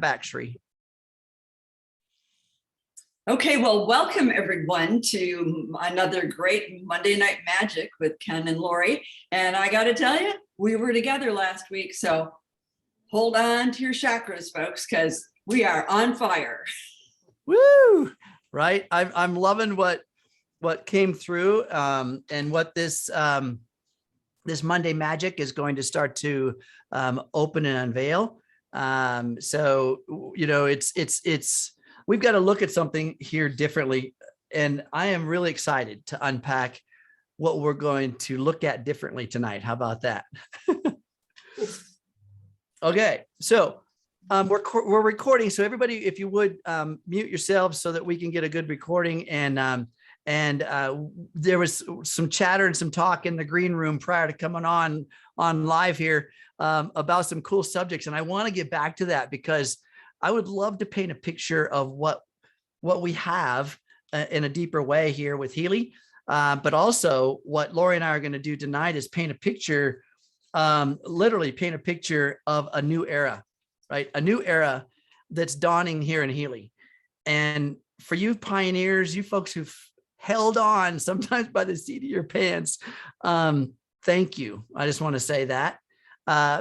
back, Sri. Okay, well, welcome everyone to another great Monday Night Magic with Ken and Lori. And I got to tell you, we were together last week. So hold on to your chakras, folks, because we are on fire. Woo! Right. I'm loving what came through and what this this Monday Magic is going to start to open and unveil. So, you know, it's we've got to look at something here differently. And I am really excited to unpack what we're going to look at differently tonight. How about that? Okay, so we're recording. So everybody, if you would mute yourselves so that we can get a good recording. And there was some chatter and some talk in the green room prior to coming on live here about some cool subjects. And I want to get back to that because I would love to paint a picture of what we have in a deeper way here with Healy. But also what Lori and I are going to do tonight is paint a picture, literally paint a picture of a new era, right? A new era that's dawning here in Healy. And for you pioneers, you folks who've held on sometimes by the seat of your pants, thank you. I just want to say that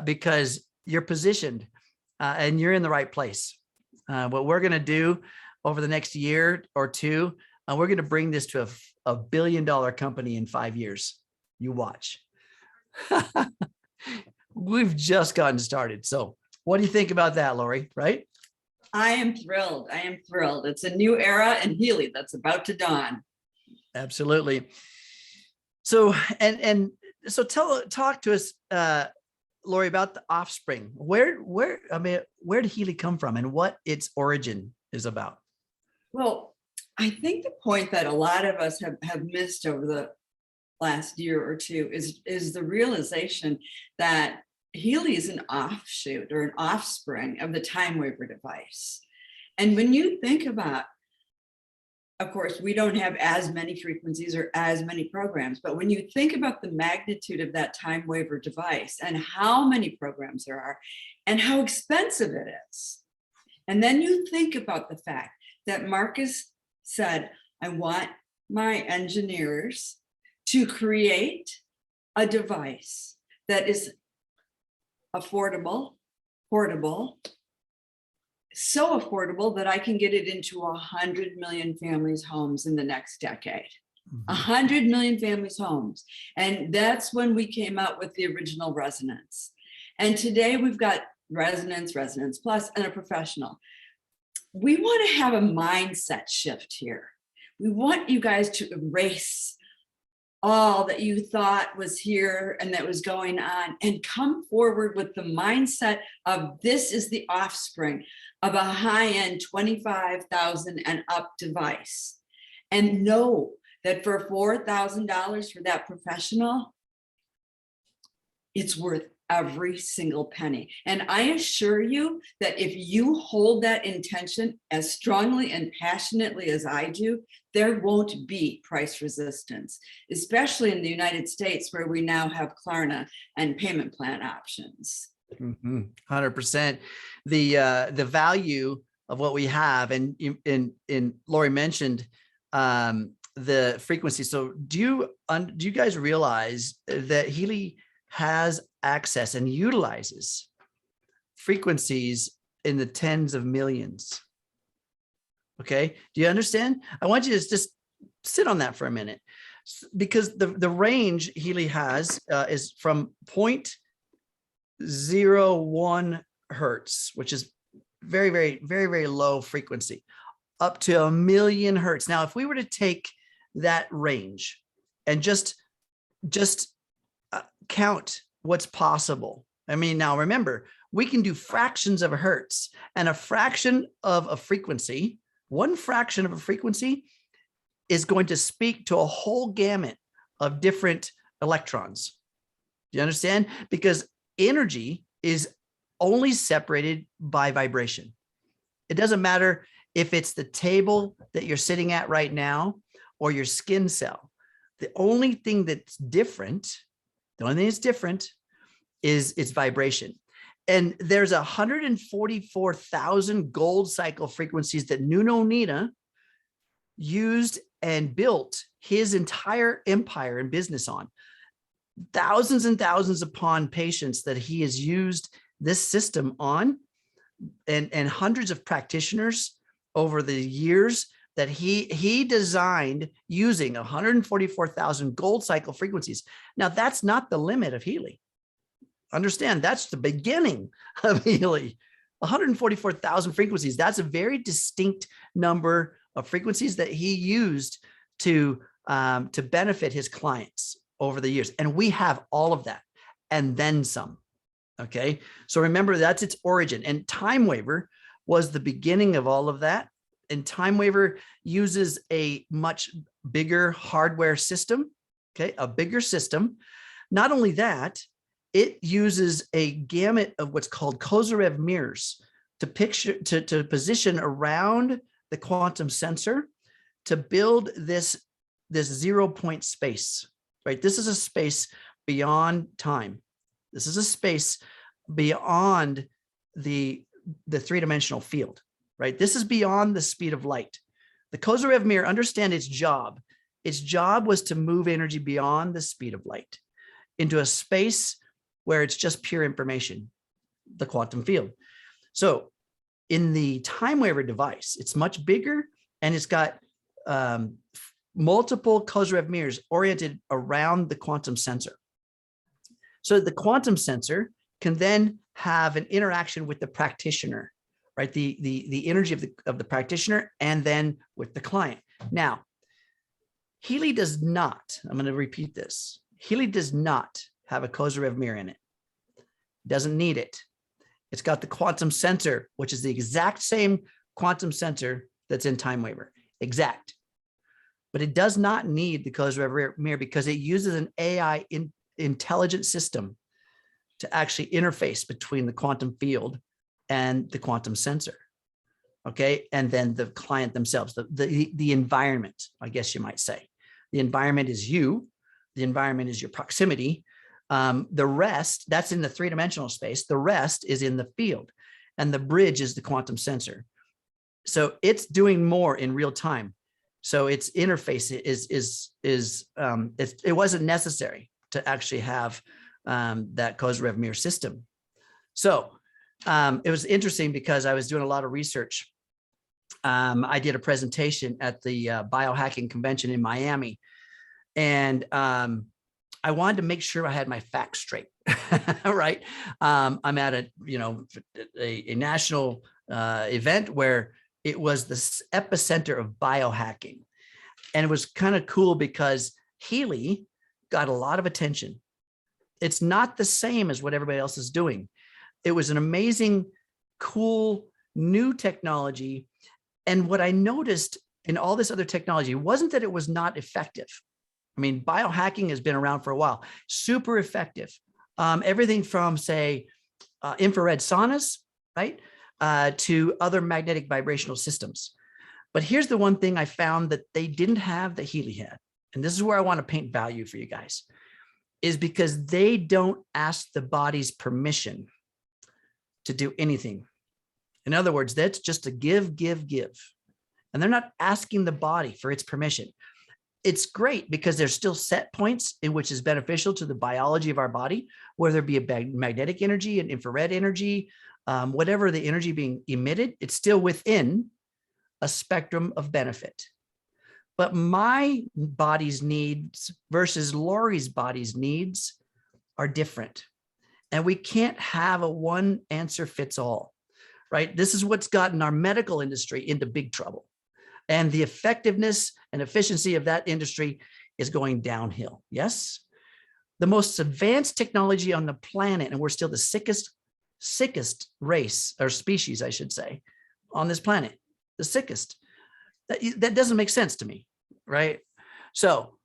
because you're positioned and you're in the right place. What we're going to do over the next year or two, we're going to bring this to a $1 billion company in 5 years. You watch. We've just gotten started. So what do you think about that, Lori? Right? I am thrilled. I am thrilled. It's a new era in Healy that's about to dawn. Absolutely. So, and so talk to us, Lori, about the offspring. Where did Healy come from and what its origin is about? Well, I think the point that a lot of us have missed over the last year or two is the realization that Healy is an offshoot or an offspring of the time waver device. And when you think about, of course, we don't have as many frequencies or as many programs, but when you think about the magnitude of that time waver device and how many programs there are and how expensive it is, and then you think about the fact that Marcus said, I want my engineers to create a device that is affordable, portable, so affordable that I can get it into 100 million families' homes in the next decade. 100 million families' homes. And that's when we came out with the original Resonance. And today we've got Resonance, Resonance Plus, and a professional. We want to have a mindset shift here. We want you guys to erase all that you thought was here and that was going on and come forward with the mindset of this is the offspring of a high-end 25,000 and up device. And know that for $4,000 for that professional, it's worth every single penny. And I assure you that if you hold that intention as strongly and passionately as I do, there won't be price resistance, especially in the United States where we now have Klarna and payment plan options. 100%. The value of what we have, and Lori mentioned the frequency. So do you guys realize that Healy has access and utilizes frequencies in the tens of millions? Okay, do you understand? I want you to just sit on that for a minute, because the range Healy has is from 0.01 hertz, which is very, very, very, very low frequency, up to 1 million hertz. Now, if we were to take that range and just count what's possible. I mean, now remember, we can do fractions of a hertz, and a fraction of a frequency, one fraction of a frequency is going to speak to a whole gamut of different electrons. Do you understand? Because energy is only separated by vibration. It doesn't matter if it's the table that you're sitting at right now or your skin cell. The only thing that's different, is its vibration. And there's 144,000 gold cycle frequencies that Nuno Nina used and built his entire empire and business on. Thousands and thousands upon patients that he has used this system on, and hundreds of practitioners over the years that he designed using 144,000 gold cycle frequencies. Now, that's not the limit of Healy. Understand, that's the beginning of Healy. 144,000 frequencies. That's a very distinct number of frequencies that he used to benefit his clients over the years. And we have all of that and then some. Okay. So remember, that's its origin. And Time Waver was the beginning of all of that. And Time Waver uses a much bigger hardware system. Okay. A bigger system. Not only that, it uses a gamut of what's called Kozyrev mirrors to position around the quantum sensor to build this 0 point space, right? This is a space beyond time. This is a space beyond the three-dimensional field, right? This is beyond the speed of light. The Kozyrev mirror, understand its job. Its job was to move energy beyond the speed of light into a space where it's just pure information, the quantum field. So in the Time Waver device, it's much bigger, and it's got multiple Kozyrev mirrors oriented around the quantum sensor. So the quantum sensor can then have an interaction with the practitioner, right? The energy of the practitioner, and then with the client. Now, Healy does not, I'm going to repeat this. Healy does not have a Kozyrev mirror in it. Doesn't need it. It's got the quantum sensor, which is the exact same quantum sensor that's in Time Waver. Exact. But it does not need the Kozyrev mirror because it uses an AI intelligent system to actually interface between the quantum field and the quantum sensor. Okay. And then the client themselves, the environment, I guess you might say. The environment is you. The environment is your proximity. The rest, that's in the three-dimensional space. The rest is in the field, and the bridge is the quantum sensor. So it's doing more in real time. So its interface it wasn't necessary to actually have that Kozyrev mirror system. So it was interesting because I was doing a lot of research. I did a presentation at the biohacking convention in Miami, and I wanted to make sure I had my facts straight, right? I'm at a national event where it was the epicenter of biohacking. And it was kind of cool because Healy got a lot of attention. It's not the same as what everybody else is doing. It was an amazing, cool, new technology. And what I noticed in all this other technology wasn't that it was not effective. I mean, biohacking has been around for a while, super effective. Everything from, say, infrared saunas, right, to other magnetic vibrational systems. But here's the one thing I found that they didn't have that Healy had. And this is where I want to paint value for you guys, is because they don't ask the body's permission to do anything. In other words, that's just a give. And they're not asking the body for its permission. It's great because there's still set points in which is beneficial to the biology of our body, whether it be a magnetic energy and infrared energy, whatever the energy being emitted, it's still within a spectrum of benefit. But my body's needs versus Lori's body's needs are different. And we can't have a one answer fits all, right? This is what's gotten our medical industry into big trouble. And the effectiveness and efficiency of that industry is going downhill. Yes. The most advanced technology on the planet, and we're still the sickest race or species, I should say, on this planet, the sickest. That doesn't make sense to me, right? So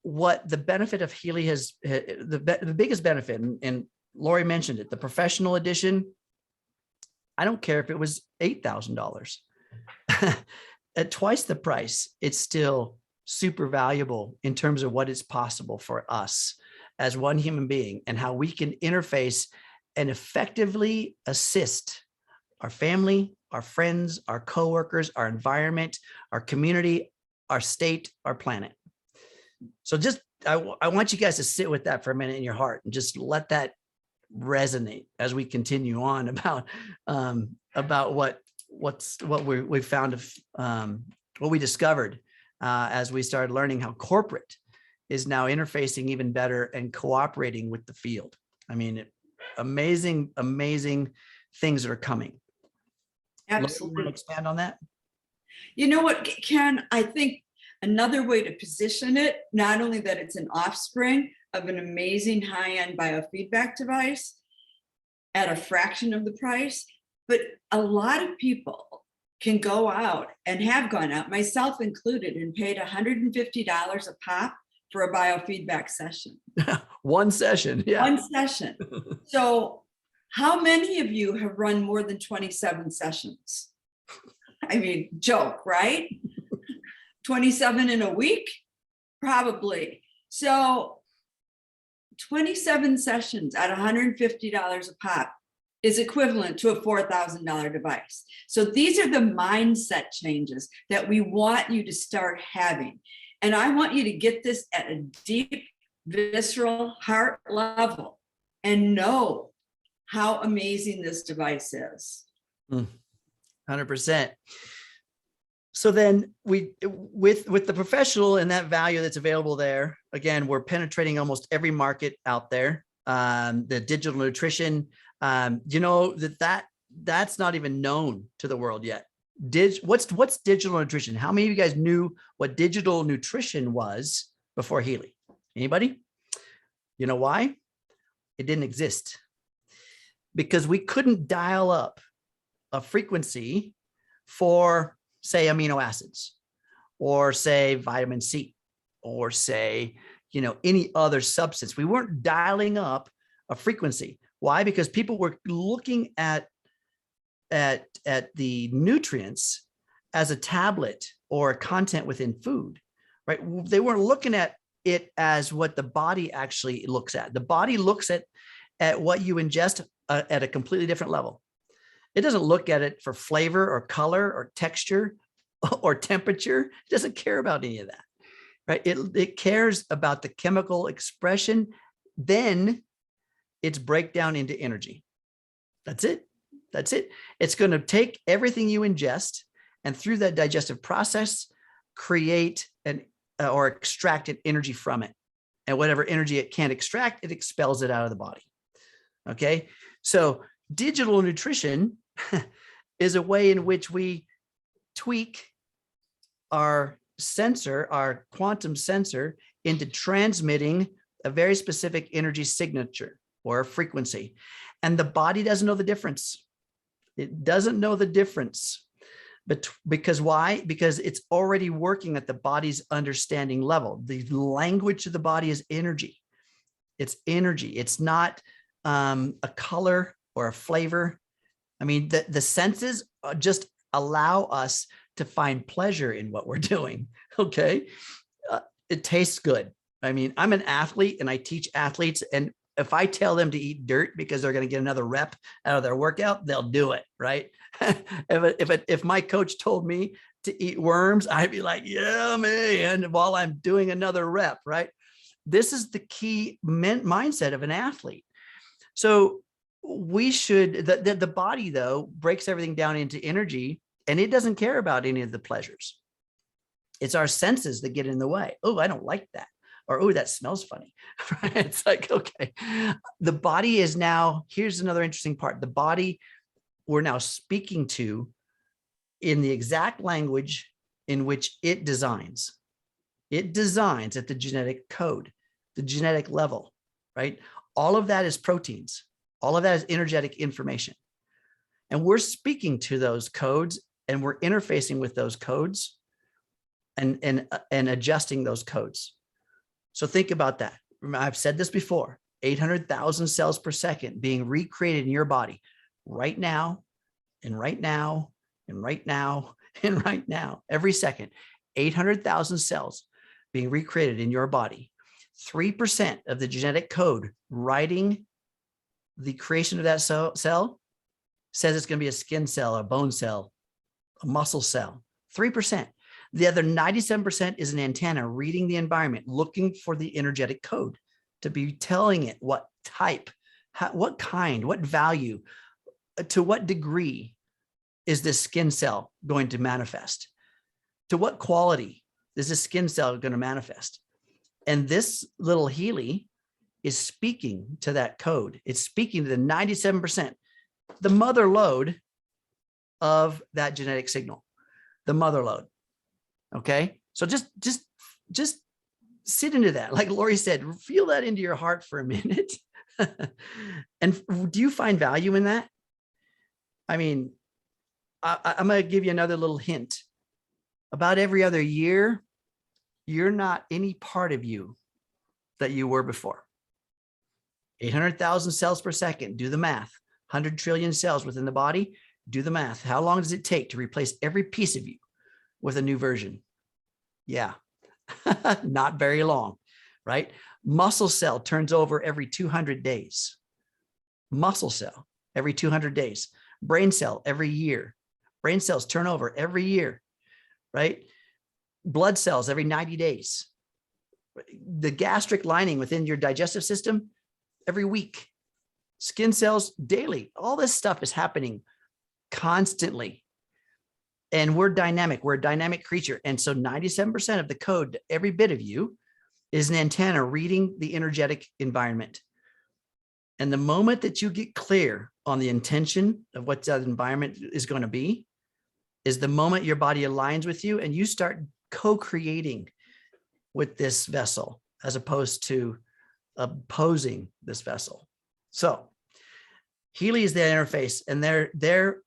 what the benefit of Healy has, the biggest benefit, and Lori mentioned it, the professional edition, I don't care if it was $8,000. At twice the price, it's still super valuable in terms of what is possible for us as one human being and how we can interface and effectively assist our family, our friends, our coworkers, our environment, our community, our state, our planet. So just, I want you guys to sit with that for a minute in your heart and just let that resonate as we continue on about what we found, what we discovered as we started learning how corporate is now interfacing even better and cooperating with the field. I mean, amazing things that are coming. Absolutely. Lori, you want to expand on that? You know what, Ken, I think another way to position it, not only that it's an offspring of an amazing high-end biofeedback device at a fraction of the price, but a lot of people can go out and have gone out, myself included, and paid $150 a pop for a biofeedback session. One session, yeah. One session. So how many of you have run more than 27 sessions? I mean, joke, right? 27 in a week? Probably. So 27 sessions at $150 a pop is equivalent to a $4,000 device. So these are the mindset changes that we want you to start having. And I want you to get this at a deep, visceral heart level and know how amazing this device is. 100%. So then with the professional and that value that's available there, again, we're penetrating almost every market out there. The digital nutrition, you know, that's not even known to the world yet. What's digital nutrition? How many of you guys knew what digital nutrition was before Healy? Anybody? You know why? It didn't exist. Because we couldn't dial up a frequency for, say, amino acids, or say vitamin C, or say, you know, any other substance. We weren't dialing up a frequency. Why? Because people were looking at the nutrients as a tablet or a content within food, right? They weren't looking at it as what the body actually looks at. The body looks at what you ingest at a completely different level. It doesn't look at it for flavor or color or texture or temperature. It doesn't care about any of that, right? It cares about the chemical expression, then its breakdown into energy. That's it. That's it. It's going to take everything you ingest and through that digestive process, create or extract an energy from it. And whatever energy it can't extract, it expels it out of the body. Okay. So digital nutrition is a way in which we tweak our sensor, our quantum sensor, into transmitting a very specific energy signature or frequency. And the body doesn't know the difference. It doesn't know the difference. But because why? Because it's already working at the body's understanding level. The language of the body is energy. It's energy. It's not a color or a flavor. I mean, the senses just allow us to find pleasure in what we're doing. Okay. It tastes good. I mean, I'm an athlete and I teach athletes, and if I tell them to eat dirt because they're going to get another rep out of their workout, they'll do it, right? If my coach told me to eat worms, I'd be like, yeah, man, while I'm doing another rep, right? This is the key mindset of an athlete. So we should, the body though, breaks everything down into energy, and it doesn't care about any of the pleasures. It's our senses that get in the way. Oh, I don't like that. Or, oh, that smells funny. Right? It's like, okay, the body is now, here's another interesting part. The body we're now speaking to in the exact language in which it designs. It designs at the genetic code, the genetic level, right? All of that is proteins. All of that is energetic information. And we're speaking to those codes, and we're interfacing with those codes and adjusting those codes. So think about that. I've said this before, 800,000 cells per second being recreated in your body right now, and right now, and right now, and right now, every second, 800,000 cells being recreated in your body. 3% of the genetic code writing the creation of that cell says it's going to be a skin cell, a bone cell, a muscle cell. 3%. The other 97% is an antenna reading the environment, looking for the energetic code to be telling it what type, what kind, what value, to what degree is this skin cell going to manifest? To what quality is this skin cell going to manifest? And this little Healy is speaking to that code. It's speaking to the 97%, the mother load of that genetic signal, the mother load. Okay. So just sit into that. Like Lori said, feel that into your heart for a minute. And do you find value in that? I mean, I'm going to give you another little hint. About every other year, you're not any part of you that you were before. 800,000 cells per second. Do the math. 100 trillion cells within the body. Do the math. How long does it take to replace every piece of you with a new version? Yeah, not very long, right? Muscle cell turns over every 200 days. Muscle cell every 200 days. Brain cell every year. Brain cells turn over every year, right? Blood cells every 90 days. The gastric lining within your digestive system every week. Skin cells daily. All this stuff is happening constantly. And we're dynamic. We're a dynamic creature. And so 97% of the code, every bit of you, is an antenna reading the energetic environment. And the moment that you get clear on the intention of what that environment is going to be, is the moment your body aligns with you and you start co-creating with this vessel as opposed to opposing this vessel. So Healy is the interface, and therein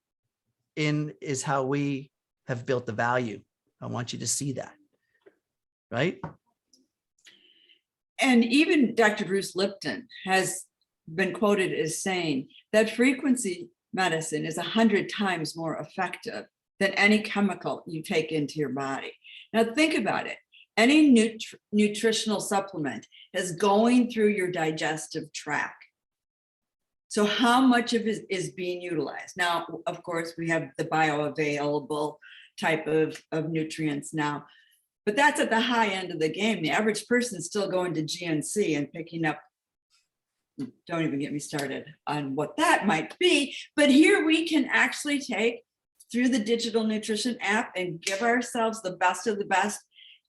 is how we have built the value. I want you to see that, right? And even Dr. Bruce Lipton has been quoted as saying that frequency medicine is 100 times more effective than any chemical you take into your body. Now think about it. Any nutritional supplement is going through your digestive tract. So how much of it is being utilized? Now, of course, we have the bioavailable type of nutrients now, but that's at the high end of the game. The average person is still going to GNC and picking up, don't even get me started on what that might be, but here we can actually take through the digital nutrition app and give ourselves the best of the best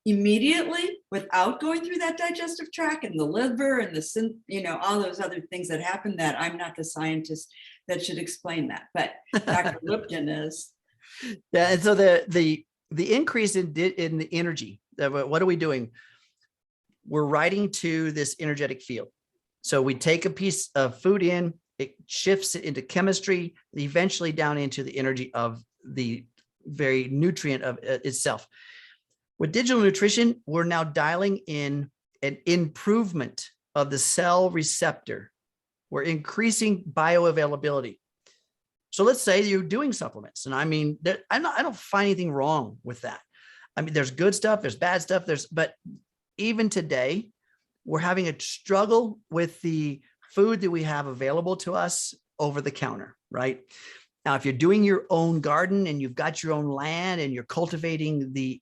immediately without going through that digestive tract and the liver and the, all those other things that happen that I'm not the scientist that should explain that, but Dr. Lipton is. Yeah, and so the increase in the energy, what are we doing? We're writing to this energetic field. So we take a piece of food in, it shifts it into chemistry, eventually down into the energy of the very nutrient of itself. With digital nutrition, we're now dialing in an improvement of the cell receptor. We're increasing bioavailability. So let's say you're doing supplements, and I mean, I don't find anything wrong with that. I mean, there's good stuff, there's bad stuff, but even today, we're having a struggle with the food that we have available to us over the counter, right? Now, if you're doing your own garden and you've got your own land and you're cultivating the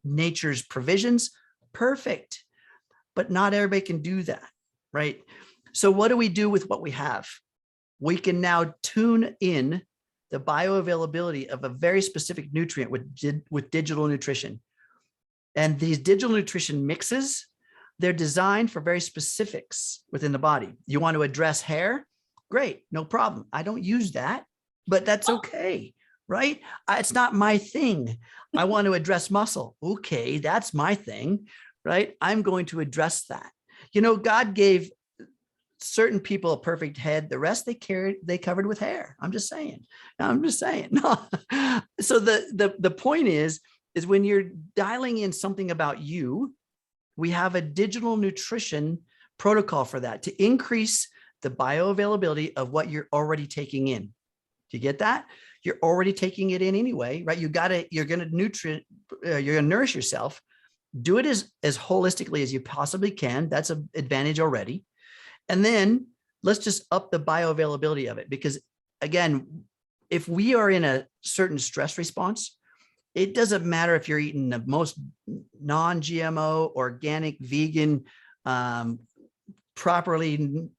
nature's provisions, perfect. But not everybody can do that, right? So what do we do with what we have? We can now tune in the bioavailability of a very specific nutrient with digital nutrition. And these digital nutrition mixes, they're designed for very specifics within the body. You want to address hair? Great, no problem. I don't use that, but that's okay, right? It's not my thing. I want to address muscle. Okay, that's my thing, right? I'm going to address that. God gave certain people a perfect head. The rest they covered with hair. I'm just saying. So the point is when you're dialing in something about you, we have a digital nutrition protocol for that to increase the bioavailability of what you're already taking in. Do you get that? You're already taking it in anyway, right? You're going to nourish yourself. Do it as holistically as you possibly can. That's an advantage already. And then let's just up the bioavailability of it. Because again, if we are in a certain stress response, it doesn't matter if you're eating the most non-GMO, organic, vegan, properly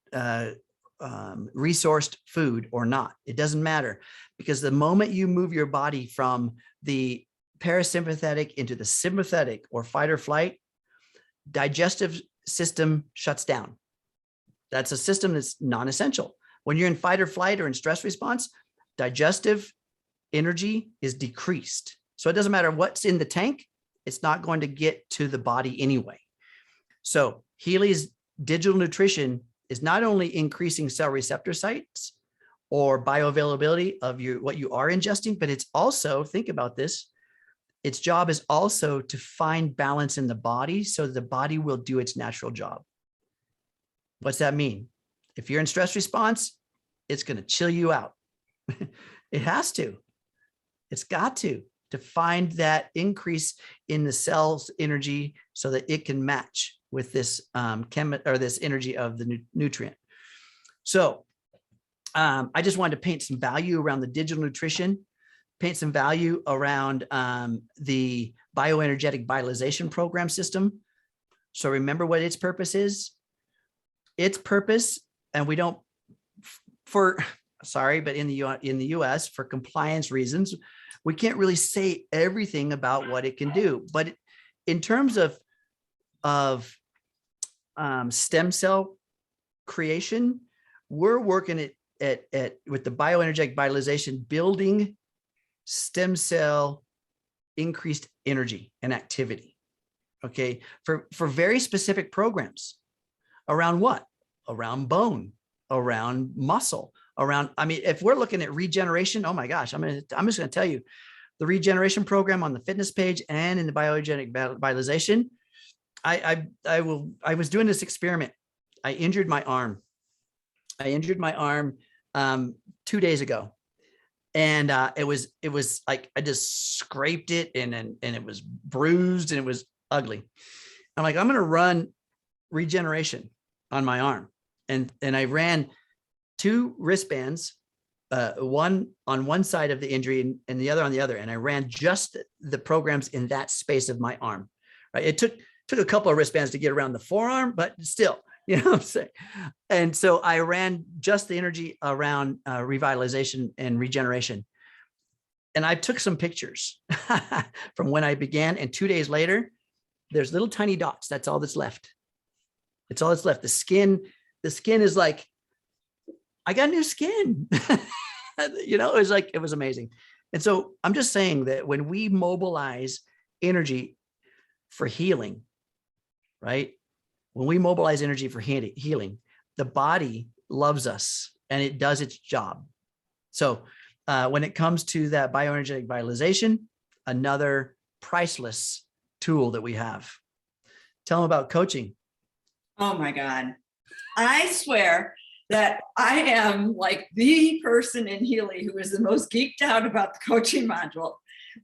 resourced food or not. It doesn't matter, because the moment you move your body from the parasympathetic into the sympathetic or fight or flight, digestive system shuts down. That's a system that's non-essential. When you're in fight or flight or in stress response, digestive energy is decreased. So it doesn't matter what's in the tank, it's not going to get to the body anyway. So Healy's digital nutrition is not only increasing cell receptor sites or bioavailability of what you are ingesting, but it's also, think about this, its job is also to find balance in the body so the body will do its natural job. What's that mean? If you're in stress response, it's going to chill you out. It has to. It's got to find that increase in the cell's energy so that it can match with this this energy of the nutrient. So I just wanted to paint some value around the digital nutrition, paint some value around the bioenergetic vitalization program system. So remember what its purpose is. Its purpose, and we don't, but in the US, for compliance reasons, we can't really say everything about what it can do. But in terms of stem cell creation, we're working with the bioenergetic vitalization, building stem cell increased energy and activity. Okay, for very specific programs around what? Around bone, around muscle, around, I mean, if we're looking at regeneration, oh my gosh, I'm just going to tell you, the regeneration program on the fitness page and in the bioenergetic vitalization, I was doing this experiment. I injured my arm. 2 days ago. And it was like, I just scraped it and it was bruised and it was ugly. I'm like, I'm going to run regeneration on my arm. And I ran 2 wristbands, one on one side of the injury and the other on the other. And I ran just the programs in that space of my arm, right? It took a couple of wristbands to get around the forearm, but still, you know what I'm saying? And so I ran just the energy around revitalization and regeneration. And I took some pictures from when I began. And 2 days later, there's little tiny dots. That's all that's left. It's all that's left. The skin is like, I got new skin. You know, it was amazing. And so I'm just saying that when we mobilize energy for healing, right? When we mobilize energy for healing, the body loves us and it does its job. So when it comes to that bioenergetic vitalization, another priceless tool that we have. Tell them about coaching. Oh my God. I swear that I am like the person in Healy who is the most geeked out about the coaching module.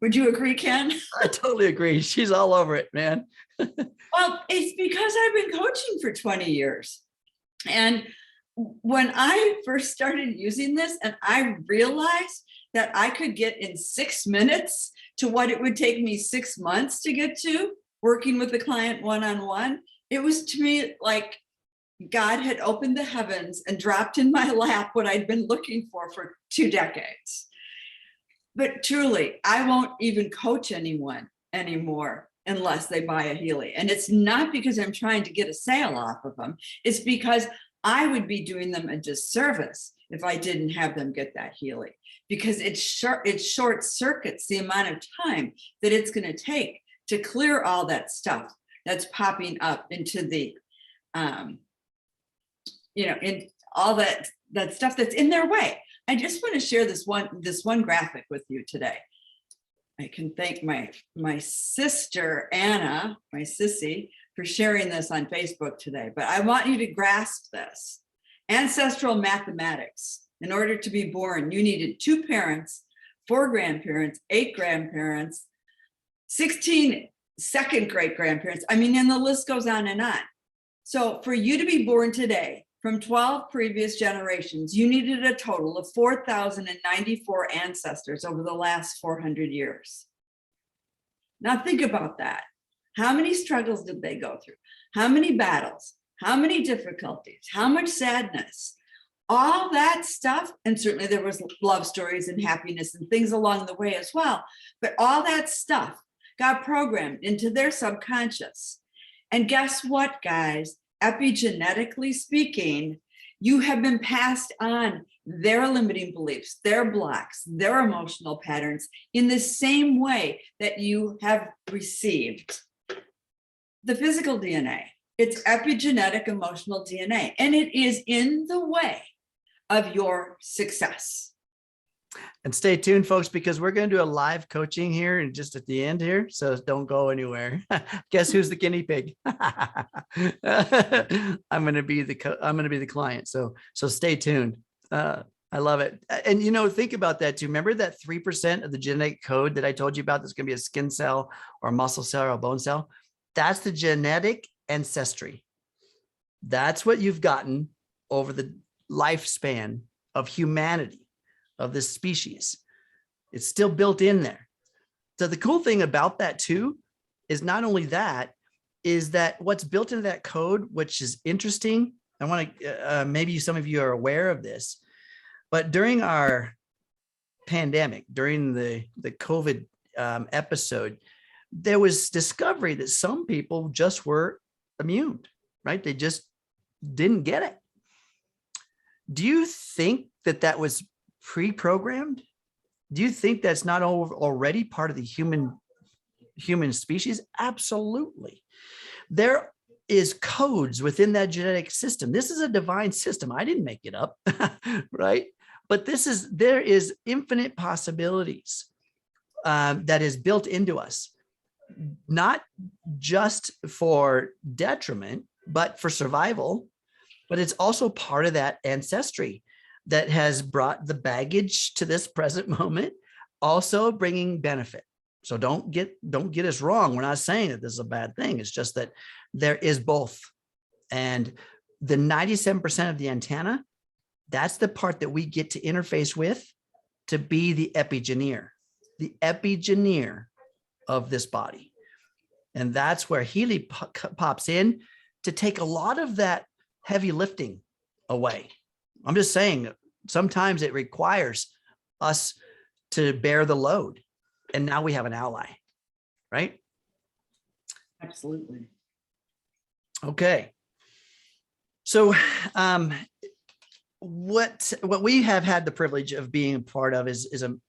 Would you agree, Ken? I totally agree. She's all over it, man. Well, it's because I've been coaching for 20 years. And when I first started using this and I realized that I could get in 6 minutes to what it would take me 6 months to get to working with the client one-on-one, it was to me like God had opened the heavens and dropped in my lap what I'd been looking for 2 decades. But truly, I won't even coach anyone anymore unless they buy a Healy. And it's not because I'm trying to get a sale off of them. It's because I would be doing them a disservice if I didn't have them get that Healy, because it short circuits the amount of time that it's going to take to clear all that stuff that's popping up into the, in all that stuff that's in their way. I just want to share this one graphic with you today. I can thank my sister, Anna, my sissy, for sharing this on Facebook today, but I want you to grasp this. Ancestral mathematics. In order to be born, you needed 2 parents, 4 grandparents, 8 grandparents, 16 second great grandparents. I mean, and the list goes on and on. So for you to be born today from 12 previous generations, you needed a total of 4,094 ancestors over the last 400 years. Now think about that. How many struggles did they go through? How many battles? How many difficulties? How much sadness? All that stuff, and certainly there was love stories and happiness and things along the way as well, but all that stuff got programmed into their subconscious. And guess what, guys? Epigenetically speaking, you have been passed on their limiting beliefs, their blocks, their emotional patterns in the same way that you have received the physical DNA. It's epigenetic emotional DNA, and it is in the way of your success. And stay tuned, folks, because we're going to do a live coaching here and just at the end here. So don't go anywhere. Guess who's the guinea pig? I'm going to be the client. So stay tuned. I love it. And, you know, think about that too. Remember that 3% of the genetic code that I told you about that's going to be a skin cell or a muscle cell or a bone cell? That's the genetic ancestry. That's what you've gotten over the lifespan of humanity, of this species. It's still built in there. So the cool thing about that too is not only that, is that what's built into that code, which is interesting. I want to, maybe some of you are aware of this, but during our pandemic, during the COVID episode, there was discovery that some people just were immune, right? They just didn't get it. Do you think that that was pre-programmed? Do you think that's not already part of the human species? Absolutely. There is codes within that genetic system. This is a divine system. I didn't make it up, right? But there is infinite possibilities that is built into us, not just for detriment, but for survival. But it's also part of that ancestry that has brought the baggage to this present moment, also bringing benefit. So don't get us wrong. We're not saying that this is a bad thing. It's just that there is both. And the 97% of the antenna, that's the part that we get to interface with to be the epigeneer of this body. And that's where Healy pops in to take a lot of that heavy lifting away. I'm just saying, sometimes it requires us to bear the load. And now we have an ally, right? Absolutely. Okay. So what we have had the privilege of being a part of is an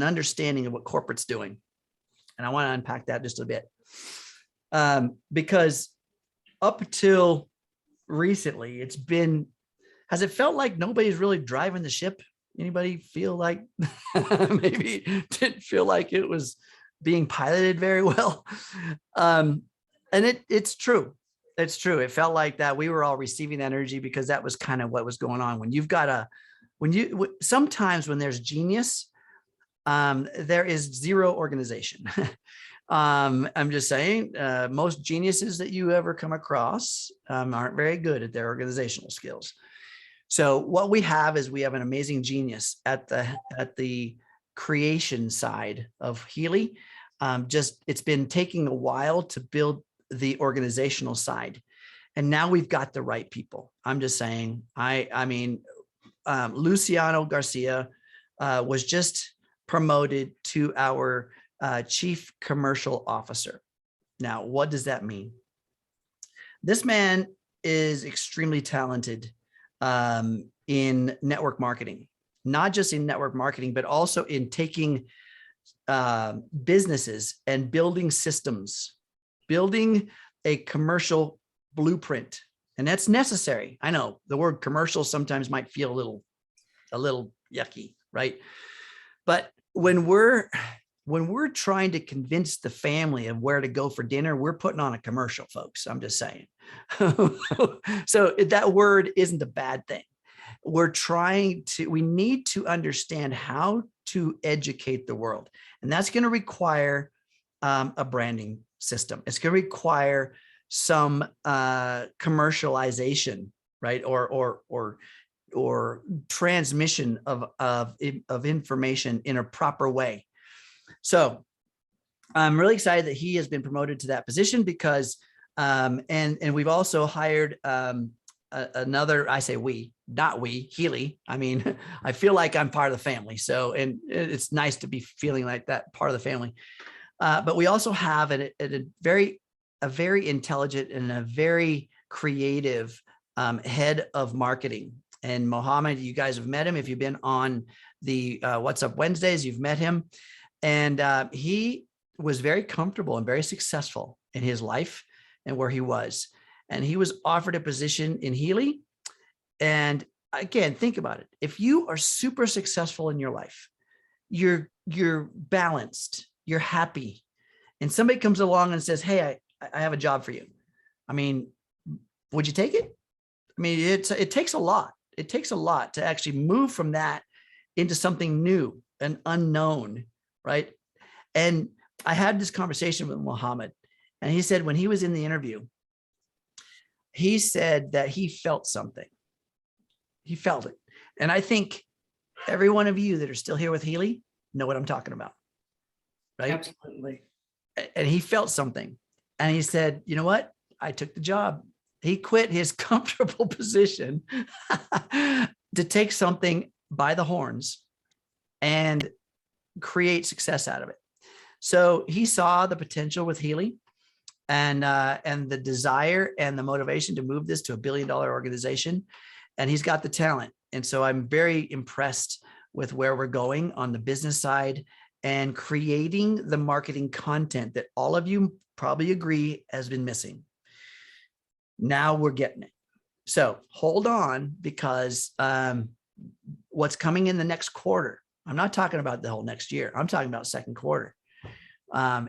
understanding of what corporate's doing. And I want to unpack that just a bit. Because up until recently, has it felt like nobody's really driving the ship? Anybody feel like maybe didn't feel like it was being piloted very well? And it's true. It's true. It felt like that we were all receiving energy because that was kind of what was going on. When you've got sometimes when there's genius, there is zero organization. I'm just saying, most geniuses that you ever come across aren't very good at their organizational skills. So what we have is we have an amazing genius at the creation side of Healy. It's been taking a while to build the organizational side, and now we've got the right people. I'm just saying. I mean, Luciano Garcia was just promoted to our Chief Commercial Officer. Now, what does that mean? This man is extremely talented in network marketing, not just in network marketing, but also in taking businesses and building systems, building a commercial blueprint. And that's necessary. I know the word commercial sometimes might feel a little yucky, right? But when we're trying to convince the family of where to go for dinner, we're putting on a commercial, folks. I'm just saying. So that word isn't a bad thing. We need to understand how to educate the world. And that's going to require a branding system. It's going to require some commercialization right? Or transmission of information in a proper way. So I'm really excited that he has been promoted to that position because, and we've also hired another, I say we, not we, Healy. I mean, I feel like I'm part of the family. So, and it's nice to be feeling like that part of the family. But we also have a very intelligent and a very creative head of marketing. And Mohammed, you guys have met him. If you've been on the What's Up Wednesdays, you've met him. And he was very comfortable and very successful in his life and where he was. And he was offered a position in Healy. And again, think about it. If you are super successful in your life, you're balanced, you're happy, and somebody comes along and says, hey, I have a job for you. I mean, would you take it? I mean, it takes a lot. It takes a lot to actually move from that into something new and unknown, right? And I had this conversation with Mohammed, and he said when he was in the interview, he said that he felt something. He felt it. And I think every one of you that are still here with Healy know what I'm talking about, right? Absolutely. And he felt something. And he said, you know what? I took the job. He quit his comfortable position to take something by the horns and create success out of it. So he saw the potential with Healy and the desire and the motivation to move this to $1 billion organization. And he's got the talent. And so I'm very impressed with where we're going on the business side and creating the marketing content that all of you probably agree has been missing. Now we're getting it. So hold on, because what's coming in the next quarter, I'm not talking about the whole next year, I'm talking about second quarter,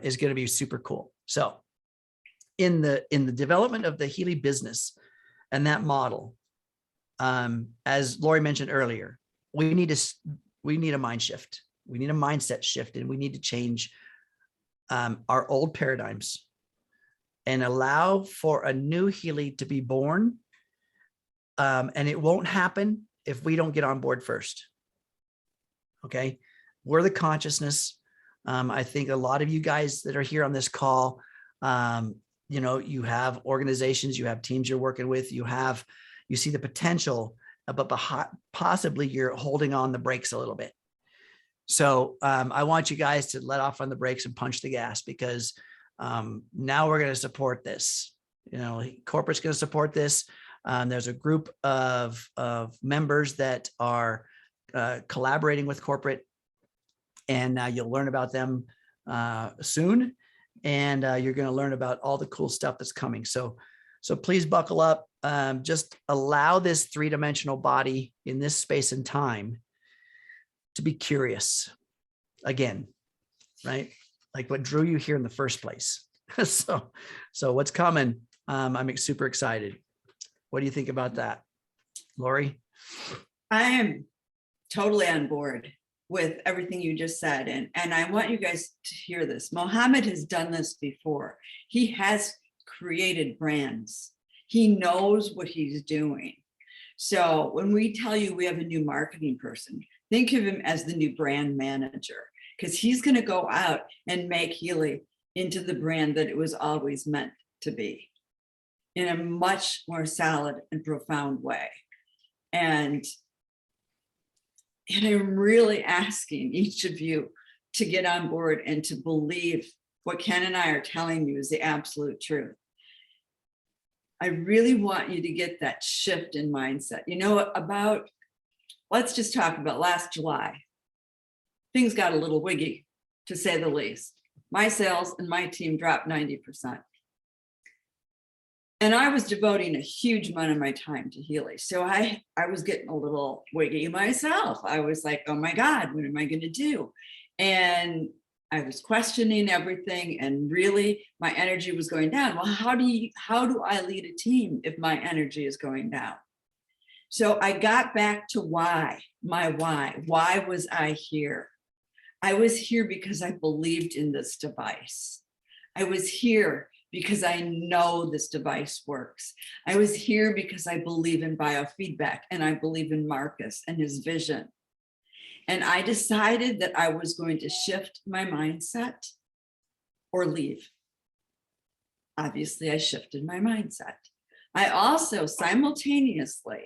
is going to be super cool. So in the development of the Healy business and that model, as Lori mentioned earlier, we need a mind shift. We need a mindset shift, and we need to change our old paradigms and allow for a new Healy to be born. And it won't happen if we don't get on board first. Okay. We're the consciousness. I think a lot of you guys that are here on this call, you know, you have organizations, you have teams you're working with, you see the potential, but possibly you're holding on the brakes a little bit. So I want you guys to let off on the brakes and punch the gas, because now we're going to support this. You know, corporate's going to support this. There's a group of members that are collaborating with corporate, and you'll learn about them soon. And you're going to learn about all the cool stuff that's coming. So please buckle up. Just allow this three-dimensional body in this space and time to be curious again, right? Like what drew you here in the first place. So what's coming? I'm super excited. What do you think about that, Lori? I am totally on board with everything you just said. And I want you guys to hear this. Mohammed has done this before. He has created brands. He knows what he's doing. So when we tell you we have a new marketing person, think of him as the new brand manager, because he's going to go out and make Healy into the brand that it was always meant to be, in a much more solid and profound way. And I'm really asking each of you to get on board and to believe what Ken and I are telling you is the absolute truth. I really want you to get that shift in mindset. You know, let's just talk about last July. Things got a little wiggy, to say the least. My sales and my team dropped 90%. And I was devoting a huge amount of my time to Healy. So I was getting a little wiggy myself. I was like, oh my God, what am I going to do? And I was questioning everything, and really my energy was going down. Well, how do I lead a team if my energy is going down? So I got back to why. Why was I here? I was here because I believed in this device. I was here because I know this device works. I was here because I believe in biofeedback and I believe in Marcus and his vision. And I decided that I was going to shift my mindset or leave. Obviously, I shifted my mindset. I also simultaneously,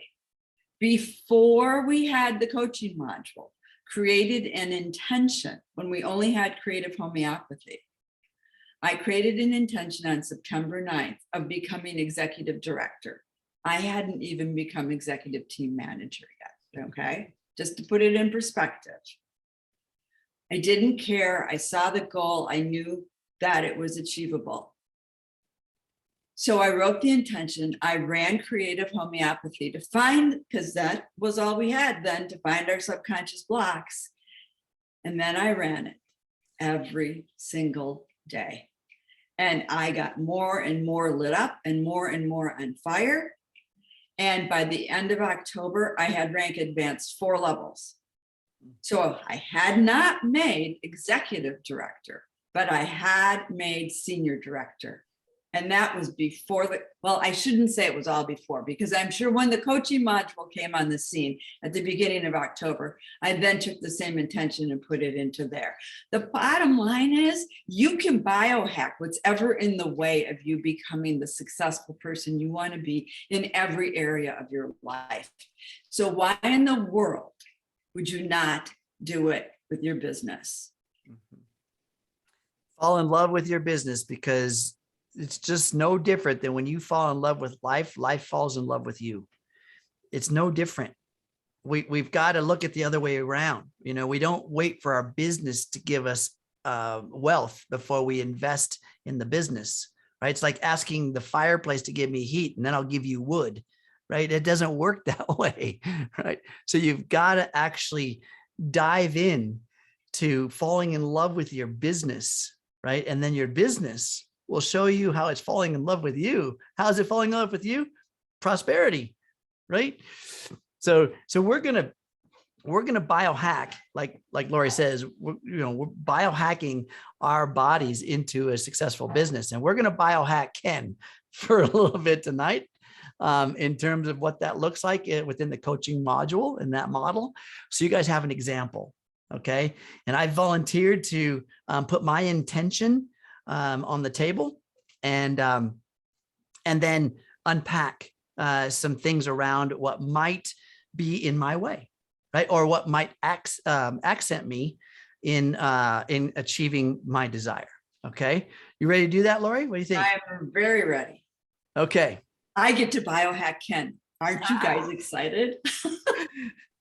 before we had the coaching module, created an intention when we only had creative homeopathy. I created an intention on September 9th of becoming executive director. I hadn't even become executive team manager yet, okay? Just to put it in perspective. I didn't care. I saw the goal. I knew that it was achievable. So I wrote the intention. I ran creative homeopathy to find, because that was all we had then, to find our subconscious blocks. And then I ran it every single day. And I got more and more lit up and more on fire. And by the end of October, I had rank advanced 4 levels. So I had not made executive director, but I had made senior director. And that was before well, I shouldn't say it was all before, because I'm sure when the coaching module came on the scene at the beginning of October, I then took the same intention and put it into there. The bottom line is you can biohack what's ever in the way of you becoming the successful person you want to be in every area of your life. So why in the world would you not do it with your business? Fall in love with your business, because it's just no different than when you fall in love with life, life falls in love with you. It's no different. We've got to look at the other way around. You know, we don't wait for our business to give us wealth before we invest in the business, right? It's like asking the fireplace to give me heat and then I'll give you wood, right? It doesn't work that way, right? So you've got to actually dive in to falling in love with your business, right? And then your business will show you how it's falling in love with you. How is it falling in love with you? Prosperity, right? So we're gonna biohack, like Lori says, we're biohacking our bodies into a successful business, and we're gonna biohack Ken for a little bit tonight, in terms of what that looks like within the coaching module in that model. So you guys have an example, okay? And I volunteered to put my intention on the table, and then unpack some things around what might be in my way, right? Or what might accent me in achieving my desire. Okay, you ready to do that, Lori? What do you think? I'm very ready. Okay. I get to biohack Ken. Aren't you guys excited?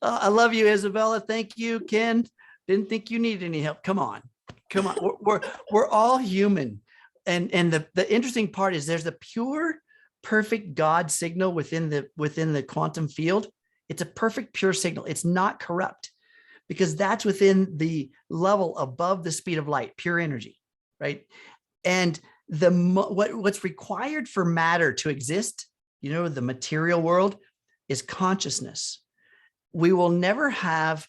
I love you, Isabella. Thank you, Ken. Didn't think you needed any help. Come on. We're all human. And the interesting part is there's a pure, perfect God signal within the quantum field. It's a perfect, pure signal. It's not corrupt, because that's within the level above the speed of light, pure energy, right? And what's required for matter to exist, the material world, is consciousness. We will never have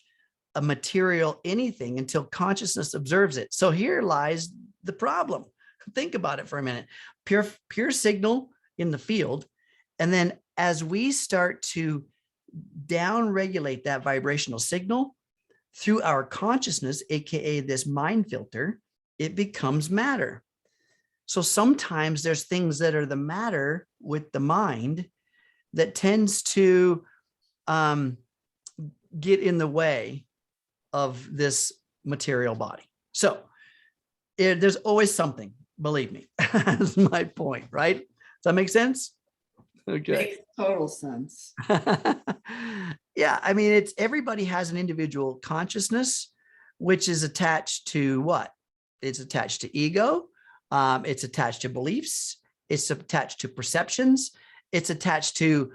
a material anything until consciousness observes it. So here lies the problem. Think about it for a minute. Pure signal in the field. And then as we start to down regulate that vibrational signal through our consciousness, AKA this mind filter, it becomes matter. So sometimes there's things that are the matter with the mind that tends to get in the way of this material body. So there's always something, believe me. That's my point, right? Does that make sense? Okay. Makes total sense. Yeah, I mean, everybody has an individual consciousness, which is attached to what? It's attached to ego. It's attached to beliefs. It's attached to perceptions. It's attached to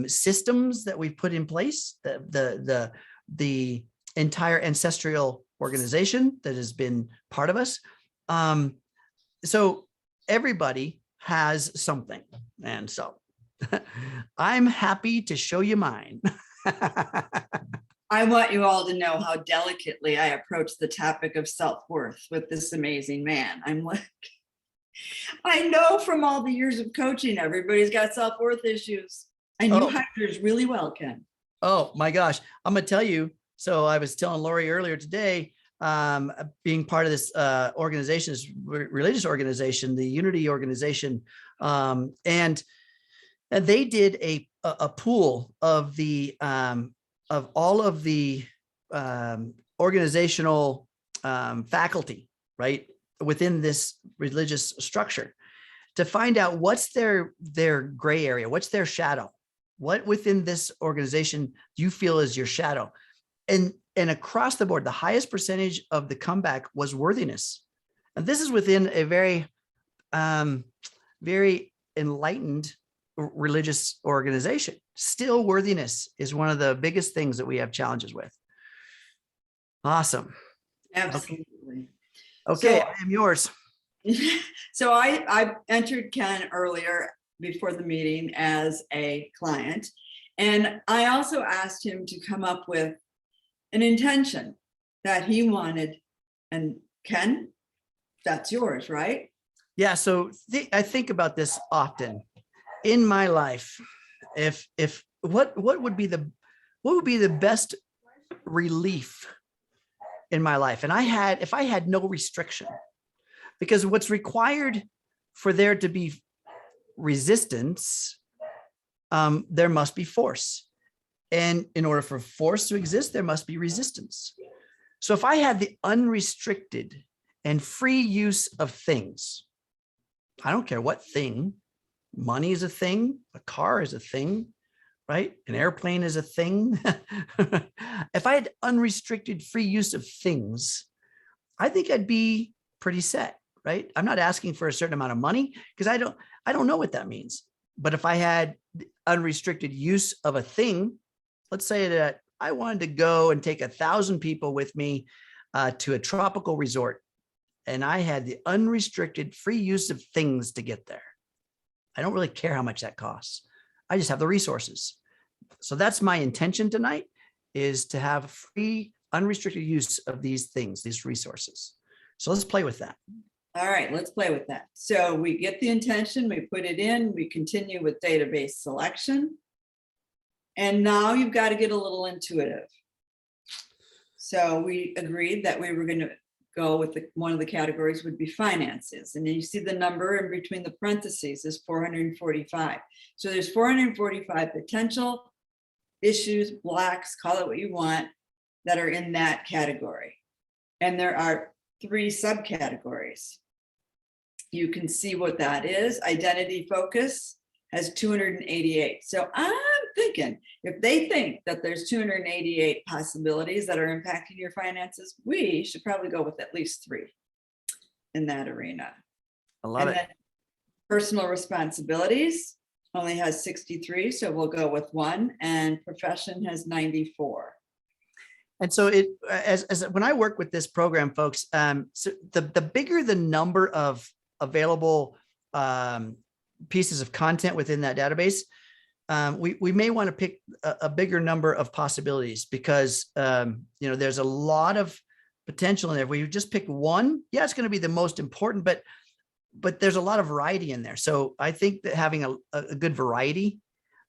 systems that we've put in place. The entire ancestral organization that has been part of us. So everybody has something, and so I'm happy to show you mine. I want you all to know how delicately I approach the topic of self-worth with this amazing man. I'm like, I know from all the years of coaching, everybody's got self-worth issues. And you Oh, hikers really well, Ken. oh my gosh. I'm going to tell you. So I was telling Lori earlier today, being part of this organization, this religious organization, the Unity organization, and they did a pool of the of all of the organizational faculty, right, within this religious structure, to find out what's their gray area, what's their shadow, what within this organization you feel is your shadow. And across the board, the highest percentage of the comeback was worthiness. And this is within a very, very enlightened religious organization. Still, worthiness is one of the biggest things that we have challenges with. Awesome. Absolutely. Okay, So, I am yours. so I entered Ken earlier before the meeting as a client. And I also asked him to come up with an intention that he wanted. And Ken, that's yours, right? Yeah. So I think about this often in my life. If what would be the best relief in my life? And if I had no restriction, because what's required for there to be resistance, there must be force. And in order for force to exist, there must be resistance. So if I had the unrestricted and free use of things, I don't care what thing, money is a thing, a car is a thing, right? An airplane is a thing. If I had unrestricted free use of things, I think I'd be pretty set, right? I'm not asking for a certain amount of money because I don't know what that means. But if I had unrestricted use of a thing, let's say that I wanted to go and take 1,000 people with me to a tropical resort, and I had the unrestricted free use of things to get there. I don't really care how much that costs. I just have the resources. So that's my intention tonight, is to have free, unrestricted use of these things, these resources. So let's play with that. All right, let's play with that. So we get the intention, we put it in, we continue with database selection. And now you've got to get a little intuitive. So we agreed that we were going to go with one of the categories would be finances. And then you see the number in between the parentheses is 445. So there's 445 potential issues, blocks, call it what you want, that are in that category. And there are 3 subcategories. You can see what that is. Identity focus has 288. So I'm thinking, if they think that there's 288 possibilities that are impacting your finances, we should probably go with at least 3 in that arena. I love it. Personal responsibilities only has 63, so we'll go with 1, and profession has 94. And so as when I work with this program, folks, so the bigger the number of available pieces of content within that database, we may want to pick a bigger number of possibilities, because there's a lot of potential in there. If we just pick one, yeah, it's going to be the most important, but there's a lot of variety in there. So I think that having a good variety,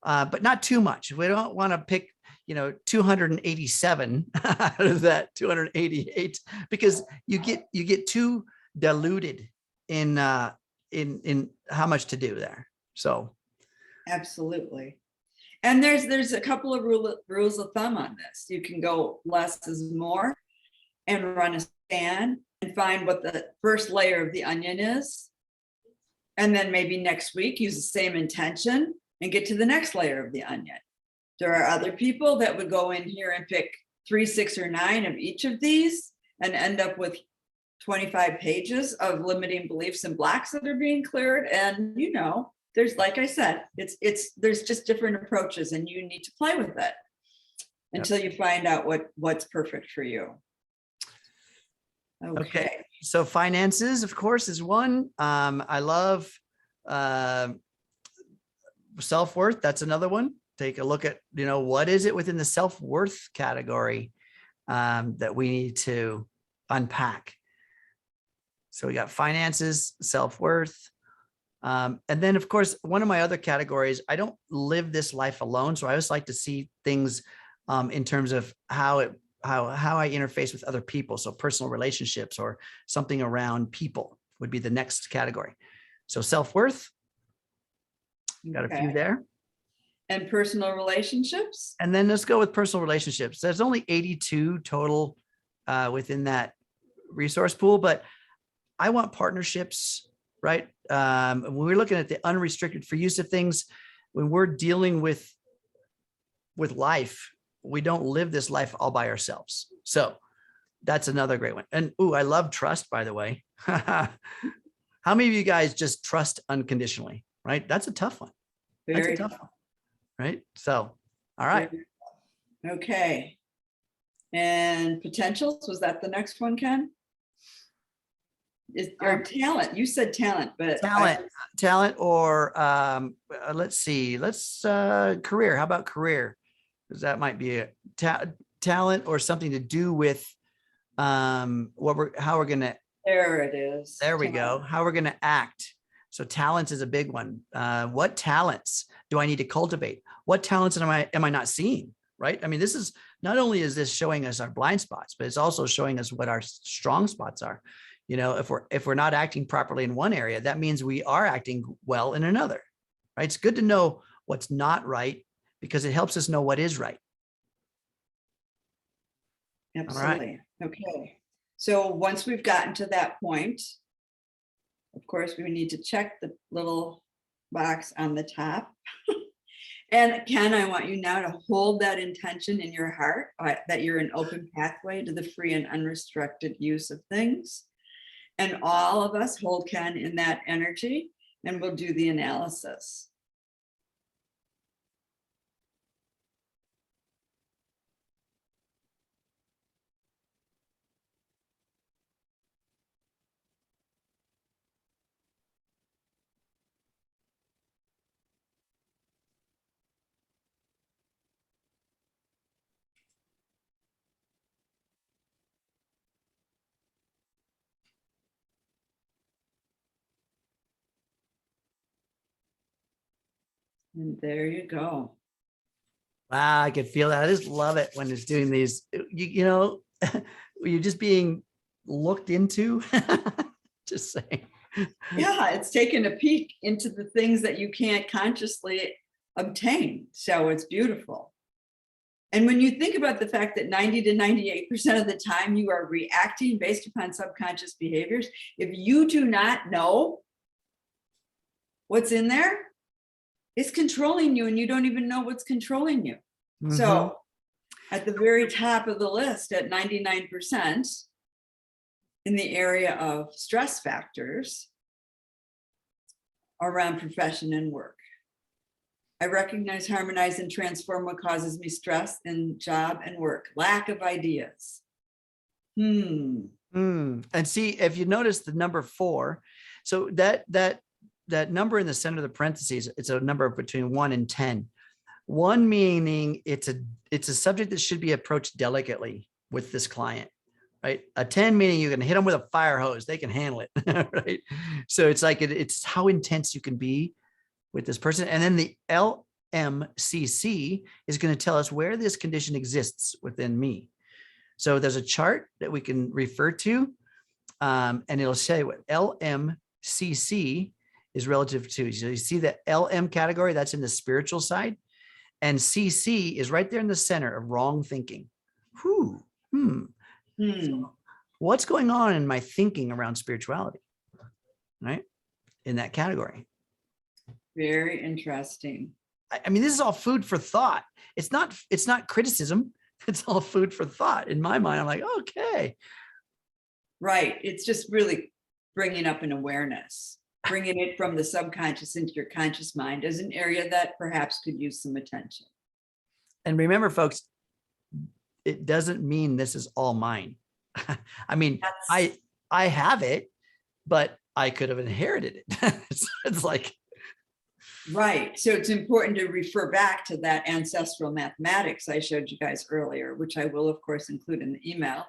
but not too much. We don't want to pick 287 out of that 288, because you get too diluted in how much to do there. So absolutely. And there's a couple of rules of thumb on this. You can go less is more and run a scan and find what the first layer of the onion is. And then maybe next week use the same intention and get to the next layer of the onion. There are other people that would go in here and pick 3, 6, or 9 of each of these and end up with 25 pages of limiting beliefs and blocks that are being cleared. And there's, like I said, there's just different approaches, and you need to play with it until you find out what's perfect for you. Okay. So finances, of course, is one. I love self-worth. That's another one. Take a look at, what is it within the self-worth category that we need to unpack. So we got finances, self-worth. And then of course, one of my other categories, I don't live this life alone. So I always like to see things in terms of how I interface with other people. So personal relationships or something around people would be the next category. So self-worth, got a few there. And personal relationships. And then let's go with personal relationships. There's only 82 total within that resource pool, but I want partnerships, right? When we're looking at the unrestricted for use of things, when we're dealing with life, we don't live this life all by ourselves. So that's another great one. And I love trust, by the way. How many of you guys just trust unconditionally, right? That's a tough one. That's a tough one, right? So, all right. Okay. And potentials, was that the next one, Ken? Or talent? You said talent, but talent or let's see, career. How about career? Because that might be a talent or something to do with how we're gonna. There it is. There we go. How we're gonna act. So talents is a big one. What talents do I need to cultivate? What talents am I not seeing? Right. I mean, this is not only is this showing us our blind spots, but it's also showing us what our strong spots are. You know, if we're not acting properly in one area, that means we are acting well in another. Right. It's good to know what's not right because it helps us know what is right. Absolutely. Right. Okay. So once we've gotten to that point, of course, we need to check the little box on the top. And Ken, I want you now to hold that intention in your heart that you're an open pathway to the free and unrestricted use of things. And all of us hold Ken in that energy, and we'll do the analysis. And there you go. Wow, I could feel that. I just love it when it's doing these, you know, you're just being looked into. Just saying. Yeah, it's taking a peek into the things that you can't consciously obtain. So it's beautiful. And when you think about the fact that 90 to 98% of the time you are reacting based upon subconscious behaviors, if you do not know what's in there, it's controlling you and you don't even know what's controlling you. Mm-hmm. So at the very top of the list at 99% in the area of stress factors around profession and work. I recognize, harmonize, and transform what causes me stress in job and work. Lack of ideas. And see, if you notice the number 4, so that number in the center of the parentheses, it's a number between 1 and 10. 1 meaning it's a subject that should be approached delicately with this client, right? A 10 meaning you can hit them with a fire hose, they can handle it, right? So it's like it's how intense you can be with this person. And then the LMCC is going to tell us where this condition exists within me. So there's a chart that we can refer to, and it'll say what LMCC is relative to. So you see the LM category, that's in the spiritual side, and CC is right there in the center of wrong thinking. So what's going on in my thinking around spirituality, right? In that category. Very interesting. I mean, this is all food for thought. It's not criticism. It's all food for thought. In my mind, I'm like, okay. Right. It's just really bringing up an awareness, bringing it from the subconscious into your conscious mind as an area that perhaps could use some attention. And remember, folks, it doesn't mean this is all mine. I mean, I have it, but I could have inherited it. It's like, right. So it's important to refer back to that ancestral mathematics I showed you guys earlier, which I will, of course, include in the email.